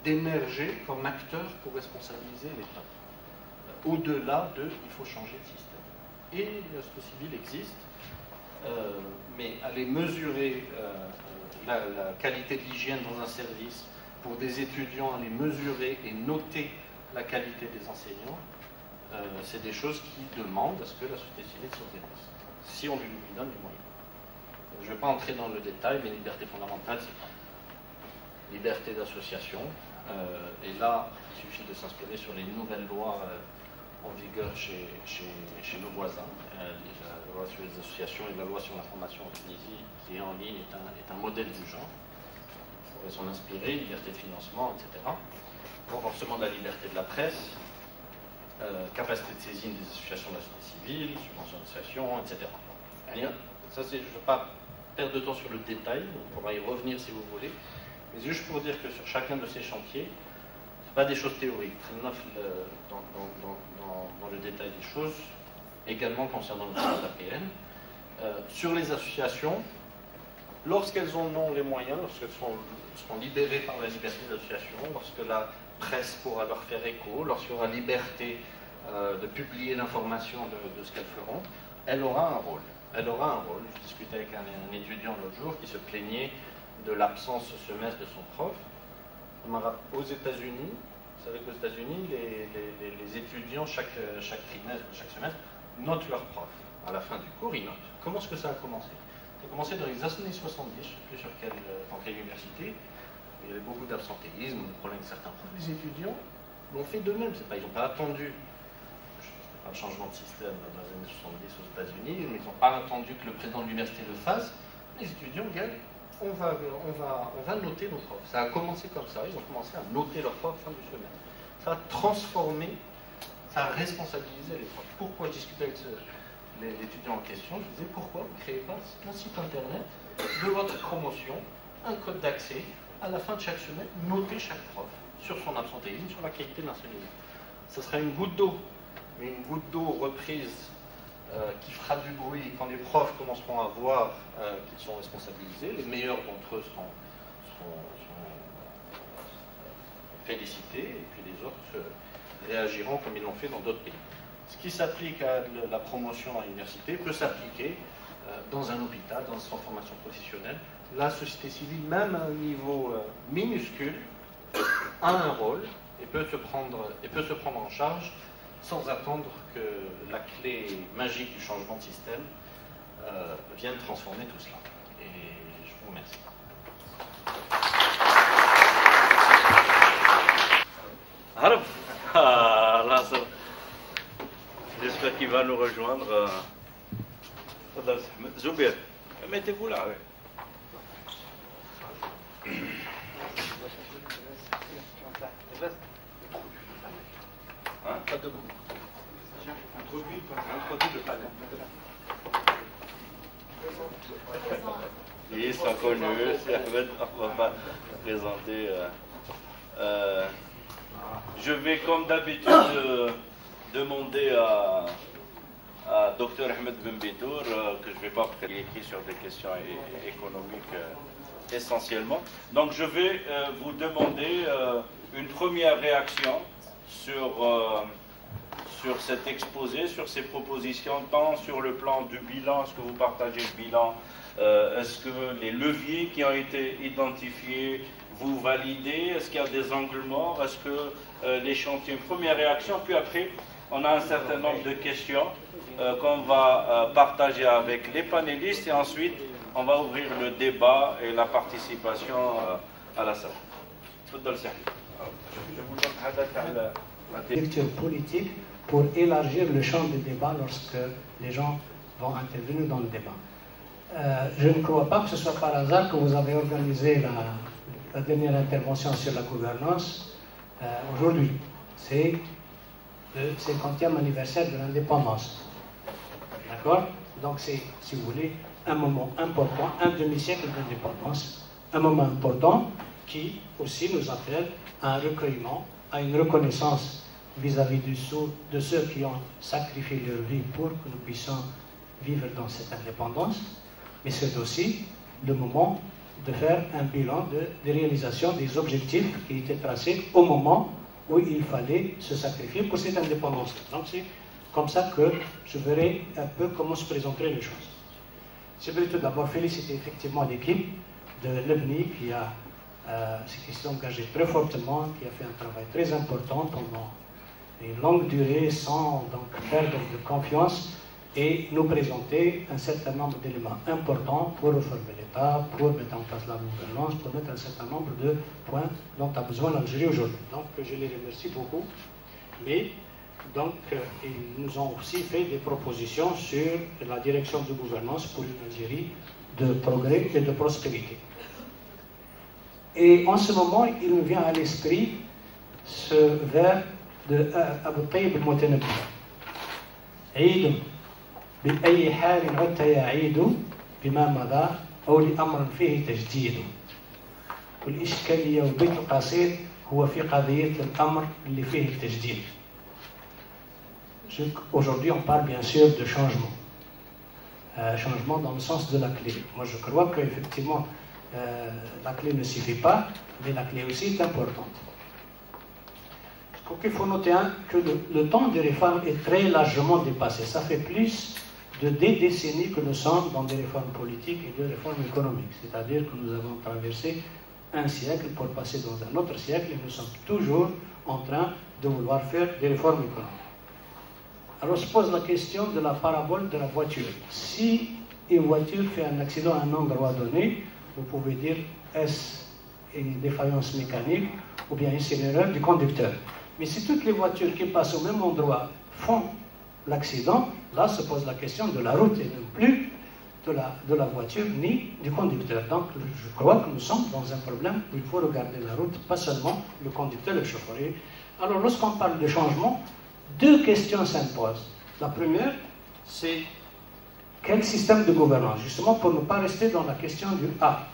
d'émerger comme acteur pour responsabiliser l'État. Au-delà de il faut changer de système. Et la société civile existe, mais aller mesurer la qualité de l'hygiène dans un service, pour des étudiants, aller mesurer et noter la qualité des enseignants, c'est des choses qui demandent à ce que la société civile s'organise, si on lui donne les moyens. Je ne vais pas entrer dans le détail, mais liberté fondamentale, c'est liberté d'association. Et là, il suffit de s'inspirer sur les nouvelles lois en vigueur chez nos voisins. La loi sur les associations et la loi sur l'information en Tunisie, qui est en ligne, est un modèle du genre. Il faudrait s'en inspirer, liberté de financement, etc. Renforcement de la liberté de la presse, capacité de saisine des associations de la société civile, subvention d'associations, etc. Ça, je ne veux pas perdre de temps sur le détail, on pourra y revenir si vous voulez, mais juste pour dire que sur chacun de ces chantiers, ce pas des choses théoriques. Trinov, dans le détail des choses, également concernant le droit d'APN. Sur les associations, lorsqu'elles en ont les moyens, lorsqu'elles seront libérées par la liberté d'association, lorsque la presse pourra leur faire écho, lorsqu'il y aura liberté de publier l'information de ce qu'elles feront, elle aura un rôle. Elle aura un rôle. Je discutais avec un étudiant l'autre jour qui se plaignait de l'absence ce semestre de son prof. Aux États-Unis, vous savez qu'aux États-Unis, les étudiants, chaque trimestre, chaque semestre, notent leur prof. À la fin du cours, ils notent. Comment est-ce que ça a commencé? Ça a commencé dans les années 70, je ne sais plus dans quelle université. Il y avait beaucoup d'absentéisme, de problèmes avec certains profs. Les étudiants l'ont fait d'eux-mêmes. Ils n'ont pas attendu un changement de système dans les années 70 aux États-Unis, mais ils n'ont pas attendu que le président de l'université le fasse. Les étudiants, on va noter nos profs. Ça a commencé comme ça, ils ont commencé à noter leurs profs fin du semestre. Ça a transformé, ça a responsabilisé les profs. Pourquoi discuter avec l'étudiant en question? Je disais, pourquoi vous ne créez pas un site internet de votre promotion, un code d'accès, à la fin de chaque semaine, noter chaque prof sur son absentéisme, sur la qualité de l'enseignement. ce sera une goutte d'eau, mais une goutte d'eau reprise qui fera du bruit quand les profs commenceront à voir qu'ils sont responsabilisés. Les meilleurs d'entre eux seront félicités, et puis les autres réagiront comme ils l'ont fait dans d'autres pays. Ce qui s'applique à la promotion à l'université peut s'appliquer dans un hôpital, dans une formation professionnelle. La société civile, même à un niveau minuscule, a un rôle et peut se prendre en charge sans attendre que la clé magique du changement de système vienne transformer tout cela. Et je vous remercie. J'espère qu'il va nous rejoindre. Zoubir, mettez-vous là. Hein? Pas debout. Introduit le panel. Ils sont connus, on va pas présenter. Je vais comme d'habitude demander à Dr Ahmed Ben Bitour, que je ne vais pas parce qu'il est écrit sur des questions économiques essentiellement. Donc je vais vous demander une première réaction sur cet exposé, sur ces propositions, tant sur le plan du bilan, est-ce que vous partagez le bilan, est-ce que les leviers qui ont été identifiés, vous validez, est-ce qu'il y a des angles morts, est-ce que les chantiers, une première réaction, puis après on a un certain nombre de questions qu'on va partager avec les panélistes et ensuite on va ouvrir le débat et la participation à la salle. Je vous donne lecture politique pour élargir le champ du débat lorsque les gens vont intervenir dans le débat. Je ne crois pas que ce soit par hasard que vous avez organisé la dernière intervention sur la gouvernance aujourd'hui. C'est le 50e anniversaire de l'indépendance. D'accord? Donc c'est, si vous voulez, un moment important, un demi-siècle d'indépendance, un moment important qui aussi nous appelle à un recueillement, à une reconnaissance vis-à-vis de ceux qui ont sacrifié leur vie pour que nous puissions vivre dans cette indépendance. Mais c'est aussi le moment de faire un bilan de réalisation des objectifs qui étaient tracés au moment où il fallait se sacrifier pour cette indépendance. Donc c'est comme ça que je verrai un peu comment se présenteraient les choses. Je voudrais tout d'abord féliciter effectivement l'équipe de l'EBNI qui s'est engagée très fortement, qui a fait un travail très important pendant une longue durée sans donc perdre de confiance et nous présenter un certain nombre d'éléments importants pour réformer l'État, pour mettre en place la gouvernance, pour mettre un certain nombre de points dont a besoin l'Algérie aujourd'hui. Donc je les remercie beaucoup. Mais donc ils nous ont aussi fait des propositions sur la direction de gouvernance pour une Algérie de progrès et de prospérité. Et en ce moment, il me vient à l'esprit ce vers de Abu Tayyib al-Mutanabbi. عيد بأي حال عدت يا عيد بما مضى أو لأمر فيه تجديد. والإشكالية والبيت القصير هو في قضية الأمر اللي فيه التجديد. Aujourd'hui, on parle bien sûr de changement. Changement dans le sens de la clé. Moi, je crois qu'effectivement, la clé ne suffit pas, mais la clé aussi est importante. Donc il faut noter que le temps des réformes est très largement dépassé. Ça fait plus de 10 décennies que nous sommes dans des réformes politiques et des réformes économiques. C'est-à-dire que nous avons traversé un siècle pour passer dans un autre siècle et nous sommes toujours en train de vouloir faire des réformes économiques. Alors se pose la question de la parabole de la voiture. Si une voiture fait un accident à un endroit donné, vous pouvez dire est-ce une défaillance mécanique ou bien est-ce une erreur du conducteur. Mais si toutes les voitures qui passent au même endroit font l'accident, là se pose la question de la route et non plus de la voiture ni du conducteur. Donc je crois que nous sommes dans un problème où il faut regarder la route, pas seulement le conducteur et le chauffeur. Alors lorsqu'on parle de changement, deux questions s'imposent. La première, c'est quel système de gouvernance? Justement pour ne pas rester dans la question du A.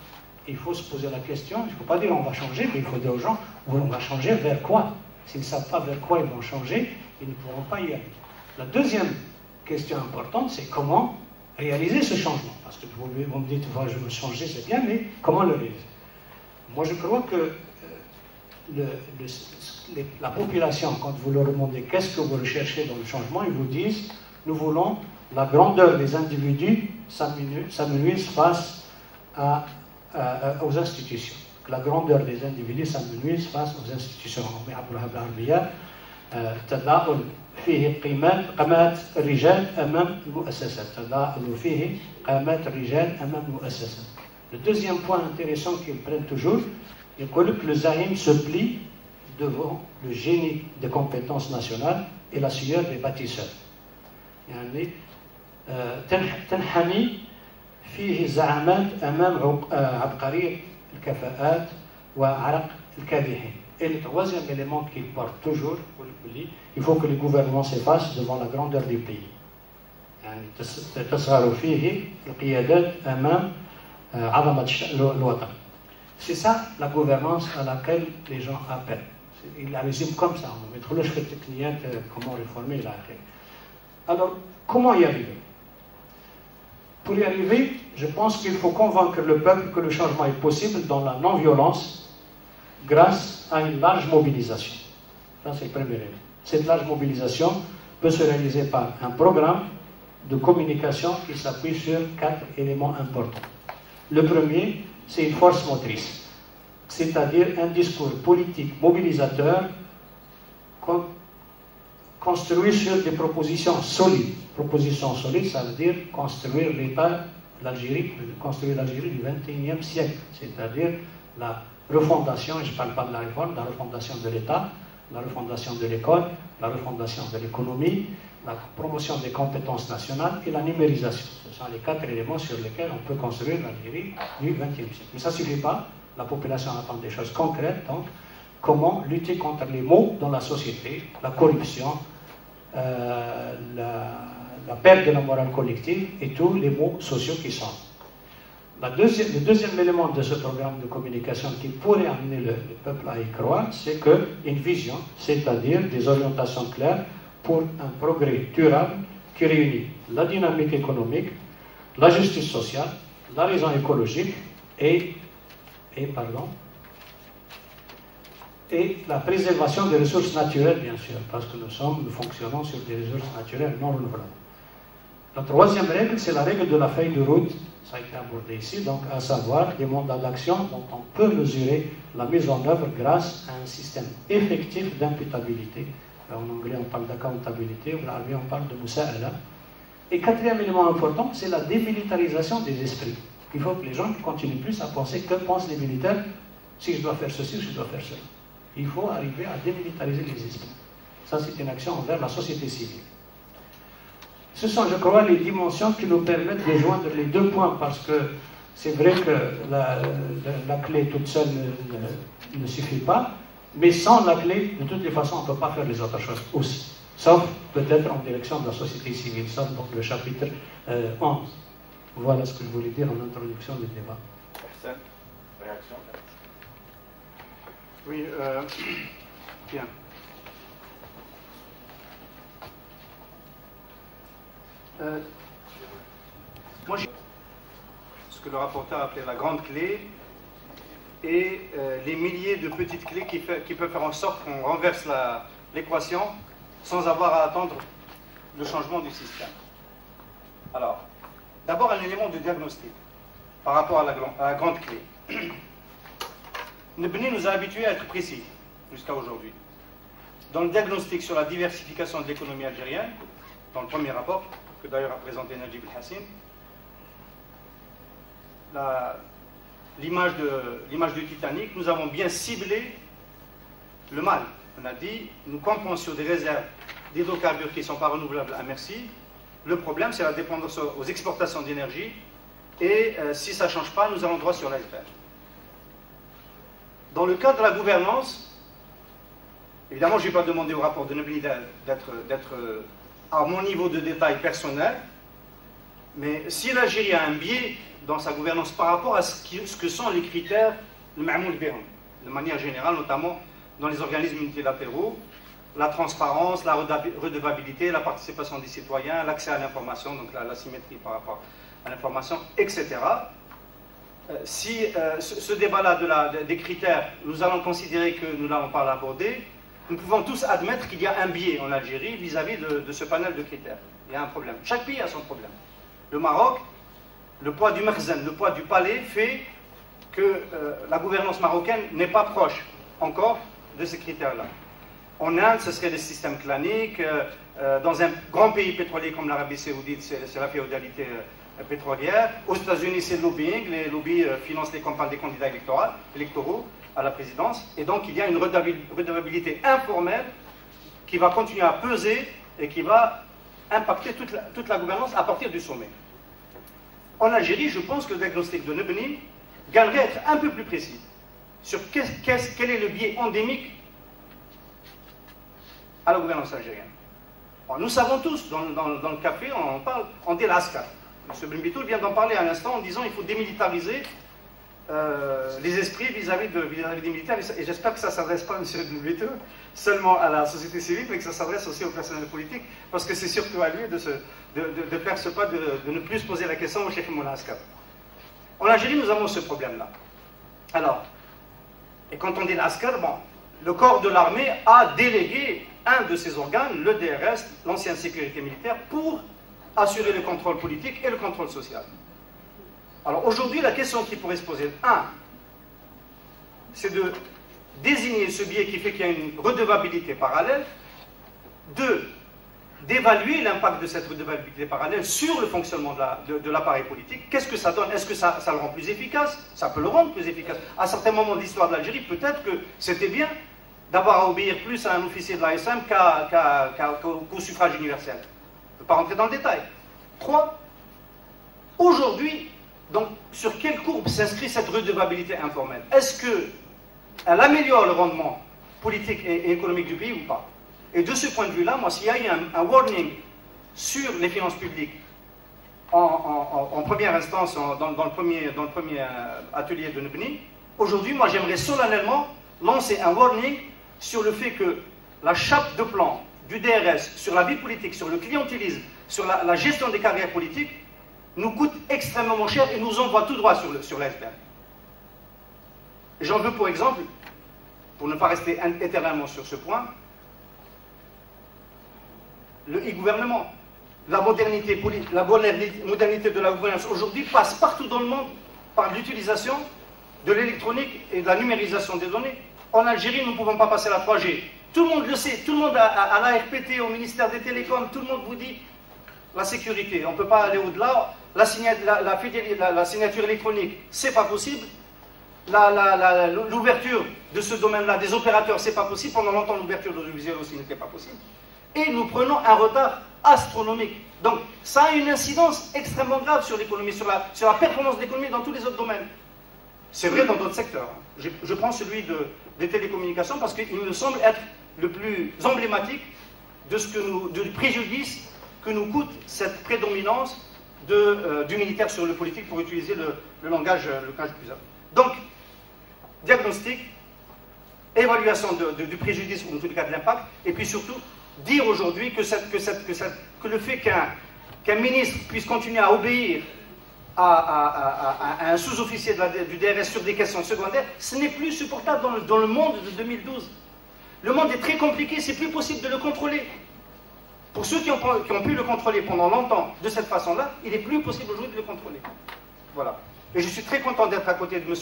Il faut se poser la question, il ne faut pas dire on va changer, mais il faut dire aux gens on va changer vers quoi? s'ils ne savent pas vers quoi ils vont changer, ils ne pourront pas y aller. La deuxième question importante, c'est comment réaliser ce changement. Parce que vous me dites, je veux changer, c'est bien, mais comment le réaliser? Moi, je crois que la population, quand vous leur demandez qu'est-ce que vous recherchez dans le changement, ils vous disent, nous voulons la grandeur des individus s'amenuise face aux institutions. Que la grandeur des individus s'amenuise face aux institutions. فيه قامات الرجال أمام المؤسسات تضاءل فيه قامات الرجال أمام المؤسسات. Le deuxième point intéressant qu'ils prennent toujours, ils disent que le Zahim se plie devant le génie des compétences nationales et la sueur des bâtisseurs. يعني تنحني فيه الزعامات أمام عبقرية الكفاءات وعرق الكادحين. Et le troisième élément qu'il porte toujours, il faut que les gouvernements s'effacent devant la grandeur du pays. C'est ça la gouvernance à laquelle les gens appellent. Il la résume comme ça. Comment réformer la. Alors, comment y arriver? Pour y arriver, je pense qu'il faut convaincre le peuple que le changement est possible dans la non-violence, grâce à une large mobilisation. Ça, c'est le premier élément. Cette large mobilisation peut se réaliser par un programme de communication qui s'appuie sur 4 éléments importants. Le premier, c'est une force motrice, c'est-à-dire un discours politique mobilisateur construit sur des propositions solides. Propositions solides, ça veut dire construire l'État, construire l'Algérie du XXIe siècle, c'est-à-dire la refondation, et je ne parle pas de la réforme, la refondation de l'État, la refondation de l'école, la refondation de l'économie, la promotion des compétences nationales et la numérisation. Ce sont les 4 éléments sur lesquels on peut construire l'Algérie du XXe siècle. Mais ça ne suffit pas, la population attend des choses concrètes, donc comment lutter contre les maux dans la société, la corruption, la perte de la morale collective et tous les maux sociaux qui sont. Le deuxième élément de ce programme de communication qui pourrait amener le peuple à y croire, c'est une vision, c'est-à-dire des orientations claires pour un progrès durable qui réunit la dynamique économique, la justice sociale, la raison écologique et la préservation des ressources naturelles, bien sûr, parce que nous fonctionnons sur des ressources naturelles non renouvelables. La troisième règle, c'est la règle de la feuille de route, ça a été abordé ici, donc à savoir des mandats d'action dont on peut mesurer la mise en œuvre grâce à un système effectif d'imputabilité. En anglais, on parle d'accountability, en arabe, on parle de musa'ala. Et quatrième élément important, c'est la démilitarisation des esprits. Il faut que les gens ne continuent plus à penser que pensent les militaires, si je dois faire ceci ou si je dois faire cela. Il faut arriver à démilitariser les esprits. Ça, c'est une action envers la société civile. Ce sont, je crois, les dimensions qui nous permettent de joindre les 2 points, parce que c'est vrai que la clé toute seule ne suffit pas, mais sans la clé, de toutes les façons, on ne peut pas faire les autres choses aussi, sauf peut-être en direction de la société civile, sauf donc le chapitre 11. Voilà ce que je voulais dire en introduction du débat. Personne? Réaction? Oui, bien. Moi, ce que le rapporteur a appelé la grande clé et les milliers de petites clés qui peuvent faire en sorte qu'on renverse l'équation sans avoir à attendre le changement du système. Alors, d'abord un élément de diagnostic par rapport à la grande clé. Nebni nous a habitués à être précis jusqu'à aujourd'hui. Dans le diagnostic sur la diversification de l'économie algérienne, dans le premier rapport, que d'ailleurs a présenté Najib El-Hassin, l'image du Titanic, nous avons bien ciblé le mal. On a dit, nous campons sur des réserves d'hydrocarbures qui ne sont pas renouvelables à merci. Le problème, c'est la dépendance aux exportations d'énergie. Et si ça ne change pas, nous allons droit sur l'iceberg. Dans le cas de la gouvernance, évidemment, je n'ai pas demandé au rapport de Nebni d'être à mon niveau de détail personnel, mais si l'Algérie a un biais dans sa gouvernance par rapport à ce que sont les critères de Mahmoud Béhan, de manière générale, notamment dans les organismes multilatéraux, la transparence, la redevabilité, la participation des citoyens, l'accès à l'information, donc la symétrie par rapport à l'information, etc. Si ce débat-là des critères, nous allons considérer que nous n'allons pas l'aborder, nous pouvons tous admettre qu'il y a un biais en Algérie vis-à-vis de ce panel de critères. Il y a un problème. Chaque pays a son problème. Le Maroc, le poids du Mekhzen, le poids du palais fait que la gouvernance marocaine n'est pas proche encore de ces critères-là. En Inde, ce serait des systèmes claniques. Dans un grand pays pétrolier comme l'Arabie Saoudite, c'est la féodalité pétrolière. Aux États-Unis, c'est le lobbying. Les lobbies financent les campagnes des candidats électoraux à la présidence. Et donc, il y a une redevabilité informelle qui va continuer à peser et qui va impacter toute la gouvernance à partir du sommet. En Algérie, je pense que le diagnostic de Nebni gagnerait à être un peu plus précis sur quel est le biais endémique à la gouvernance algérienne. Bon, nous savons tous, dans le café, on dit l'Askar. M. Benbitoul vient d'en parler à l'instant en disant qu'il faut démilitariser les esprits vis-à-vis des militaires. Et j'espère que ça ne s'adresse pas à M. Benbitoul seulement à la société civile, mais que ça s'adresse aussi au personnel politique, parce que c'est surtout à lui de faire ce pas, de ne plus se poser la question au chef Moulaskar. En Algérie, nous avons ce problème-là. Alors, et quand on dit l'Askar, bon, le corps de l'armée a délégué un de ses organes, le DRS, l'ancienne sécurité militaire, pour assurer le contrôle politique et le contrôle social. Alors aujourd'hui, la question qui pourrait se poser, c'est de désigner ce biais qui fait qu'il y a une redevabilité parallèle. 2, d'évaluer l'impact de cette redevabilité parallèle sur le fonctionnement de l'appareil politique. Qu'est-ce que ça donne? Est-ce que ça le rend plus efficace? Ça peut le rendre plus efficace. À certains moments de l'histoire de l'Algérie, peut-être que c'était bien d'avoir à obéir plus à un officier de l'ASM qu'au suffrage universel. Je ne peux pas rentrer dans le détail. 3, aujourd'hui, donc, sur quelle courbe s'inscrit cette redevabilité informelle? Est-ce qu'elle améliore le rendement politique et économique du pays ou pas? Et de ce point de vue-là, moi, s'il y a eu un warning sur les finances publiques en première instance, dans le premier atelier de Nebni, aujourd'hui, moi, j'aimerais solennellement lancer un warning sur le fait que la chape de plan du DRS sur la vie politique, sur le clientélisme, sur la gestion des carrières politiques, nous coûte extrêmement cher et nous envoie tout droit sur l'iceberg. J'en veux pour exemple, pour ne pas rester éternellement sur ce point, le e-gouvernement. La modernité de la gouvernance aujourd'hui passe partout dans le monde par l'utilisation de l'électronique et de la numérisation des données. En Algérie, nous ne pouvons pas passer la 3G. Tout le monde le sait, tout le monde à la RPT, au ministère des Télécoms, tout le monde vous dit la sécurité. On ne peut pas aller au-delà. La signature électronique, c'est pas possible. L'ouverture de ce domaine-là des opérateurs, c'est pas possible. Pendant longtemps, l'ouverture de l'audiovisuel aussi n'était pas possible. Et nous prenons un retard astronomique. Donc, ça a une incidence extrêmement grave sur l'économie, sur la performance de l'économie dans tous les autres domaines. C'est vrai dans d'autres secteurs. Je prends celui des télécommunications parce qu'il me semble être le plus emblématique du préjudice que nous coûte cette prédominance du militaire sur le politique, pour utiliser le langage plus simple. Donc, diagnostic, évaluation du préjudice, ou en tout cas de l'impact, et puis surtout, dire aujourd'hui que le fait qu'un ministre puisse continuer à obéir à un sous-officier du DRS sur des questions secondaires, ce n'est plus supportable dans le monde de 2012. Le monde est très compliqué, c'est plus possible de le contrôler. Pour ceux qui ont pu le contrôler pendant longtemps de cette façon-là, il n'est plus possible aujourd'hui de le contrôler. Voilà. Et je suis très content d'être à côté de M.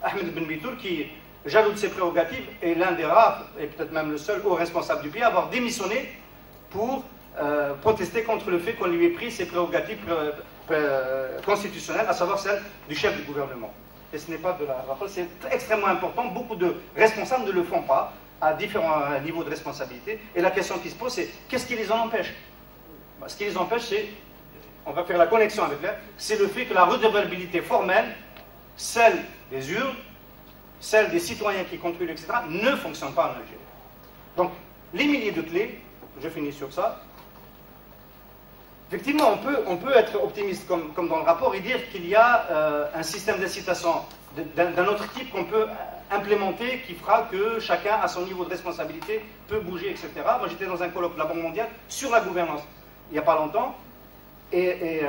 Ahmed Benbitoul, qui, jaloux de ses prérogatives, est l'un des rares, et peut-être même le seul haut responsable du pays, à avoir démissionné pour protester contre le fait qu'on lui ait pris ses prérogatives constitutionnelles, à savoir celles du chef du gouvernement. Et ce n'est pas de la parole, c'est extrêmement important. Beaucoup de responsables ne le font pas, à différents niveaux de responsabilité. Et la question qui se pose, c'est qu'est-ce qui les en empêche? Ce qui les empêche, c'est, on va faire la connexion avec l'air, c'est le fait que la redevabilité formelle, celle des urnes, celle des citoyens qui contribuent, etc., ne fonctionne pas en Algérie. Donc, les milliers de clés, je finis sur ça, Effectivement, on peut être optimiste comme dans le rapport et dire qu'il y a un système d'incitation d'un autre type qu'on peut implémenter qui fera que chacun, à son niveau de responsabilité, peut bouger, etc. Moi, j'étais dans un colloque de la Banque mondiale sur la gouvernance il n'y a pas longtemps et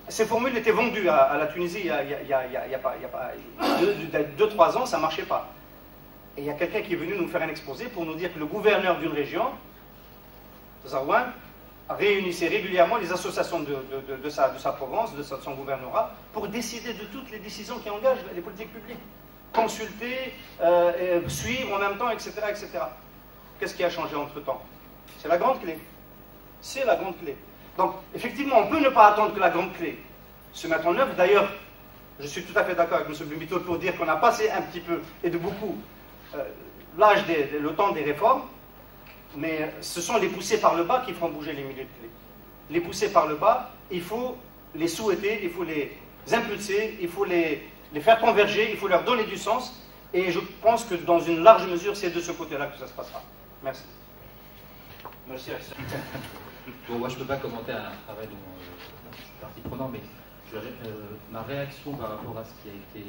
ces formules étaient vendues à la Tunisie il y a 2-3 ans, ça ne marchait pas. Et il y a quelqu'un qui est venu nous faire un exposé pour nous dire que le gouverneur d'une région, Zarouane, réunissait régulièrement les associations de sa province, de son gouvernorat, pour décider de toutes les décisions qui engagent les politiques publiques. Consulter, suivre en même temps, etc. etc. Qu'est-ce qui a changé entre-temps? C'est la grande clé. C'est la grande clé. Donc, effectivement, on peut ne pas attendre que la grande clé se mette en œuvre. D'ailleurs, je suis tout à fait d'accord avec M. Blumito pour dire qu'on a passé un petit peu, et de beaucoup, le temps des réformes, mais ce sont les poussées par le bas qui feront bouger les milieux de clé. Les poussées par le bas, il faut les souhaiter, il faut les impulser, il faut les faire converger, il faut leur donner du sens, et je pense que dans une large mesure, c'est de ce côté-là que ça se passera. Merci. Merci. Bon, moi, je ne peux pas commenter un travail dont je suis partie prenante, mais ma réaction par rapport à ce qui a été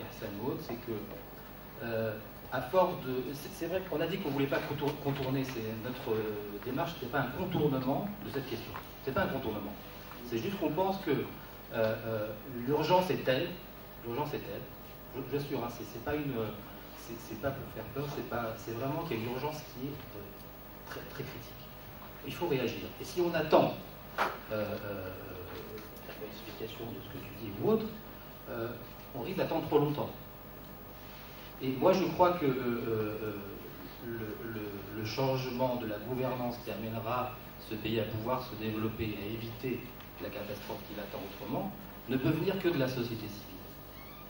Hassan ou autre, c'est que à force de... C'est vrai qu'on a dit qu'on ne voulait pas contourner, notre démarche, ce n'est pas un contournement de cette question. Ce n'est pas un contournement. C'est juste qu'on pense que l'urgence est telle, j'assure, hein, c'est pas une... C'est pas pour faire peur, c'est vraiment qu'il y a une urgence qui est très, très critique. Il faut réagir. Et si on attend la explication de ce que tu dis ou autre, on risque d'attendre trop longtemps. Et moi, je crois que le changement de la gouvernance qui amènera ce pays à pouvoir se développer et à éviter la catastrophe qui l'attend autrement, ne peut venir que de la société civile.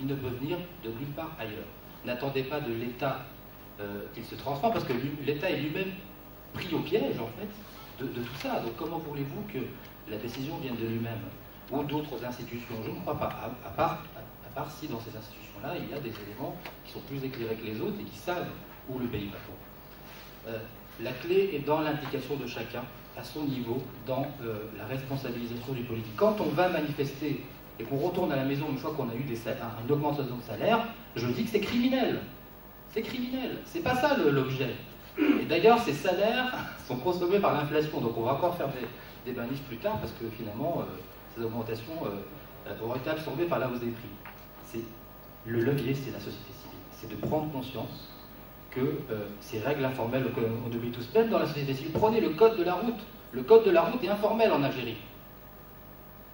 Il ne peut venir de nulle part ailleurs. N'attendez pas de l'État qu'il se transforme, parce que l'État est lui-même pris au piège, en fait, de tout ça. Donc comment voulez-vous que la décision vienne de lui-même ou d'autres institutions? Je ne crois pas, à part si dans ces institutions-là, il y a des éléments qui sont plus éclairés que les autres et qui savent où le pays va. La clé est dans l'implication de chacun, à son niveau, dans la responsabilisation du politique. Quand on va manifester et qu'on retourne à la maison une fois qu'on a eu une augmentation de salaire, je dis que c'est criminel. C'est criminel. C'est pas ça l'objet. Et d'ailleurs, ces salaires sont consommés par l'inflation. Donc on va encore faire des manifs plus tard parce que finalement, ces augmentations auront été absorbées par la hausse des prix. Le levier, c'est la société civile. C'est de prendre conscience que ces règles informelles qu'on oublie tous, même dans la société civile, prenez le code de la route. Le code de la route est informel en Algérie.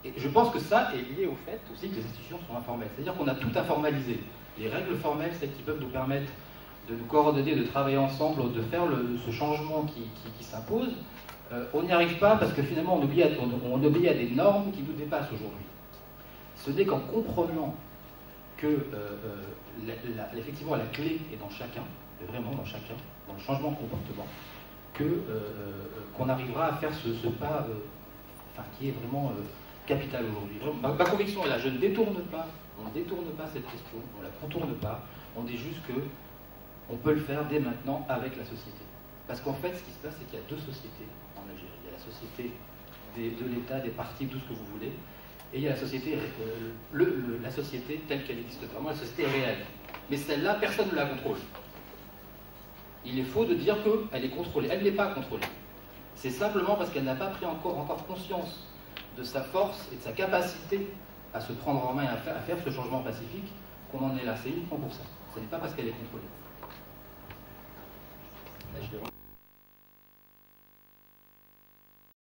Et je pense que ça est lié au fait aussi que les institutions sont informelles. C'est-à-dire qu'on a tout informalisé. Les règles formelles, celles qui peuvent nous permettre de nous coordonner, de travailler ensemble, de faire ce changement qui s'impose, on n'y arrive pas parce que finalement on obéit à des normes qui nous dépassent aujourd'hui. Ce n'est qu'en comprenant que effectivement la clé est dans chacun, vraiment dans chacun, dans le changement de comportement, qu'on arrivera à faire ce pas qui est vraiment capital aujourd'hui. Ma conviction est là, je ne détourne pas, on ne détourne pas cette question, on ne la contourne pas, on dit juste que on peut le faire dès maintenant avec la société. Parce qu'en fait, ce qui se passe, c'est qu'il y a deux sociétés en Algérie. Il y a la société de l'État, des partis, tout ce que vous voulez, et il y a la société, la société telle qu'elle existe vraiment, la société réelle. Mais celle-là, personne ne la contrôle. Il est faux de dire qu'elle est contrôlée. Elle n'est pas contrôlée. C'est simplement parce qu'elle n'a pas pris encore conscience de sa force et de sa capacité à se prendre en main et à faire ce changement pacifique qu'on en est là. C'est uniquement pour ça. Ce n'est pas parce qu'elle est contrôlée. Là, je vais...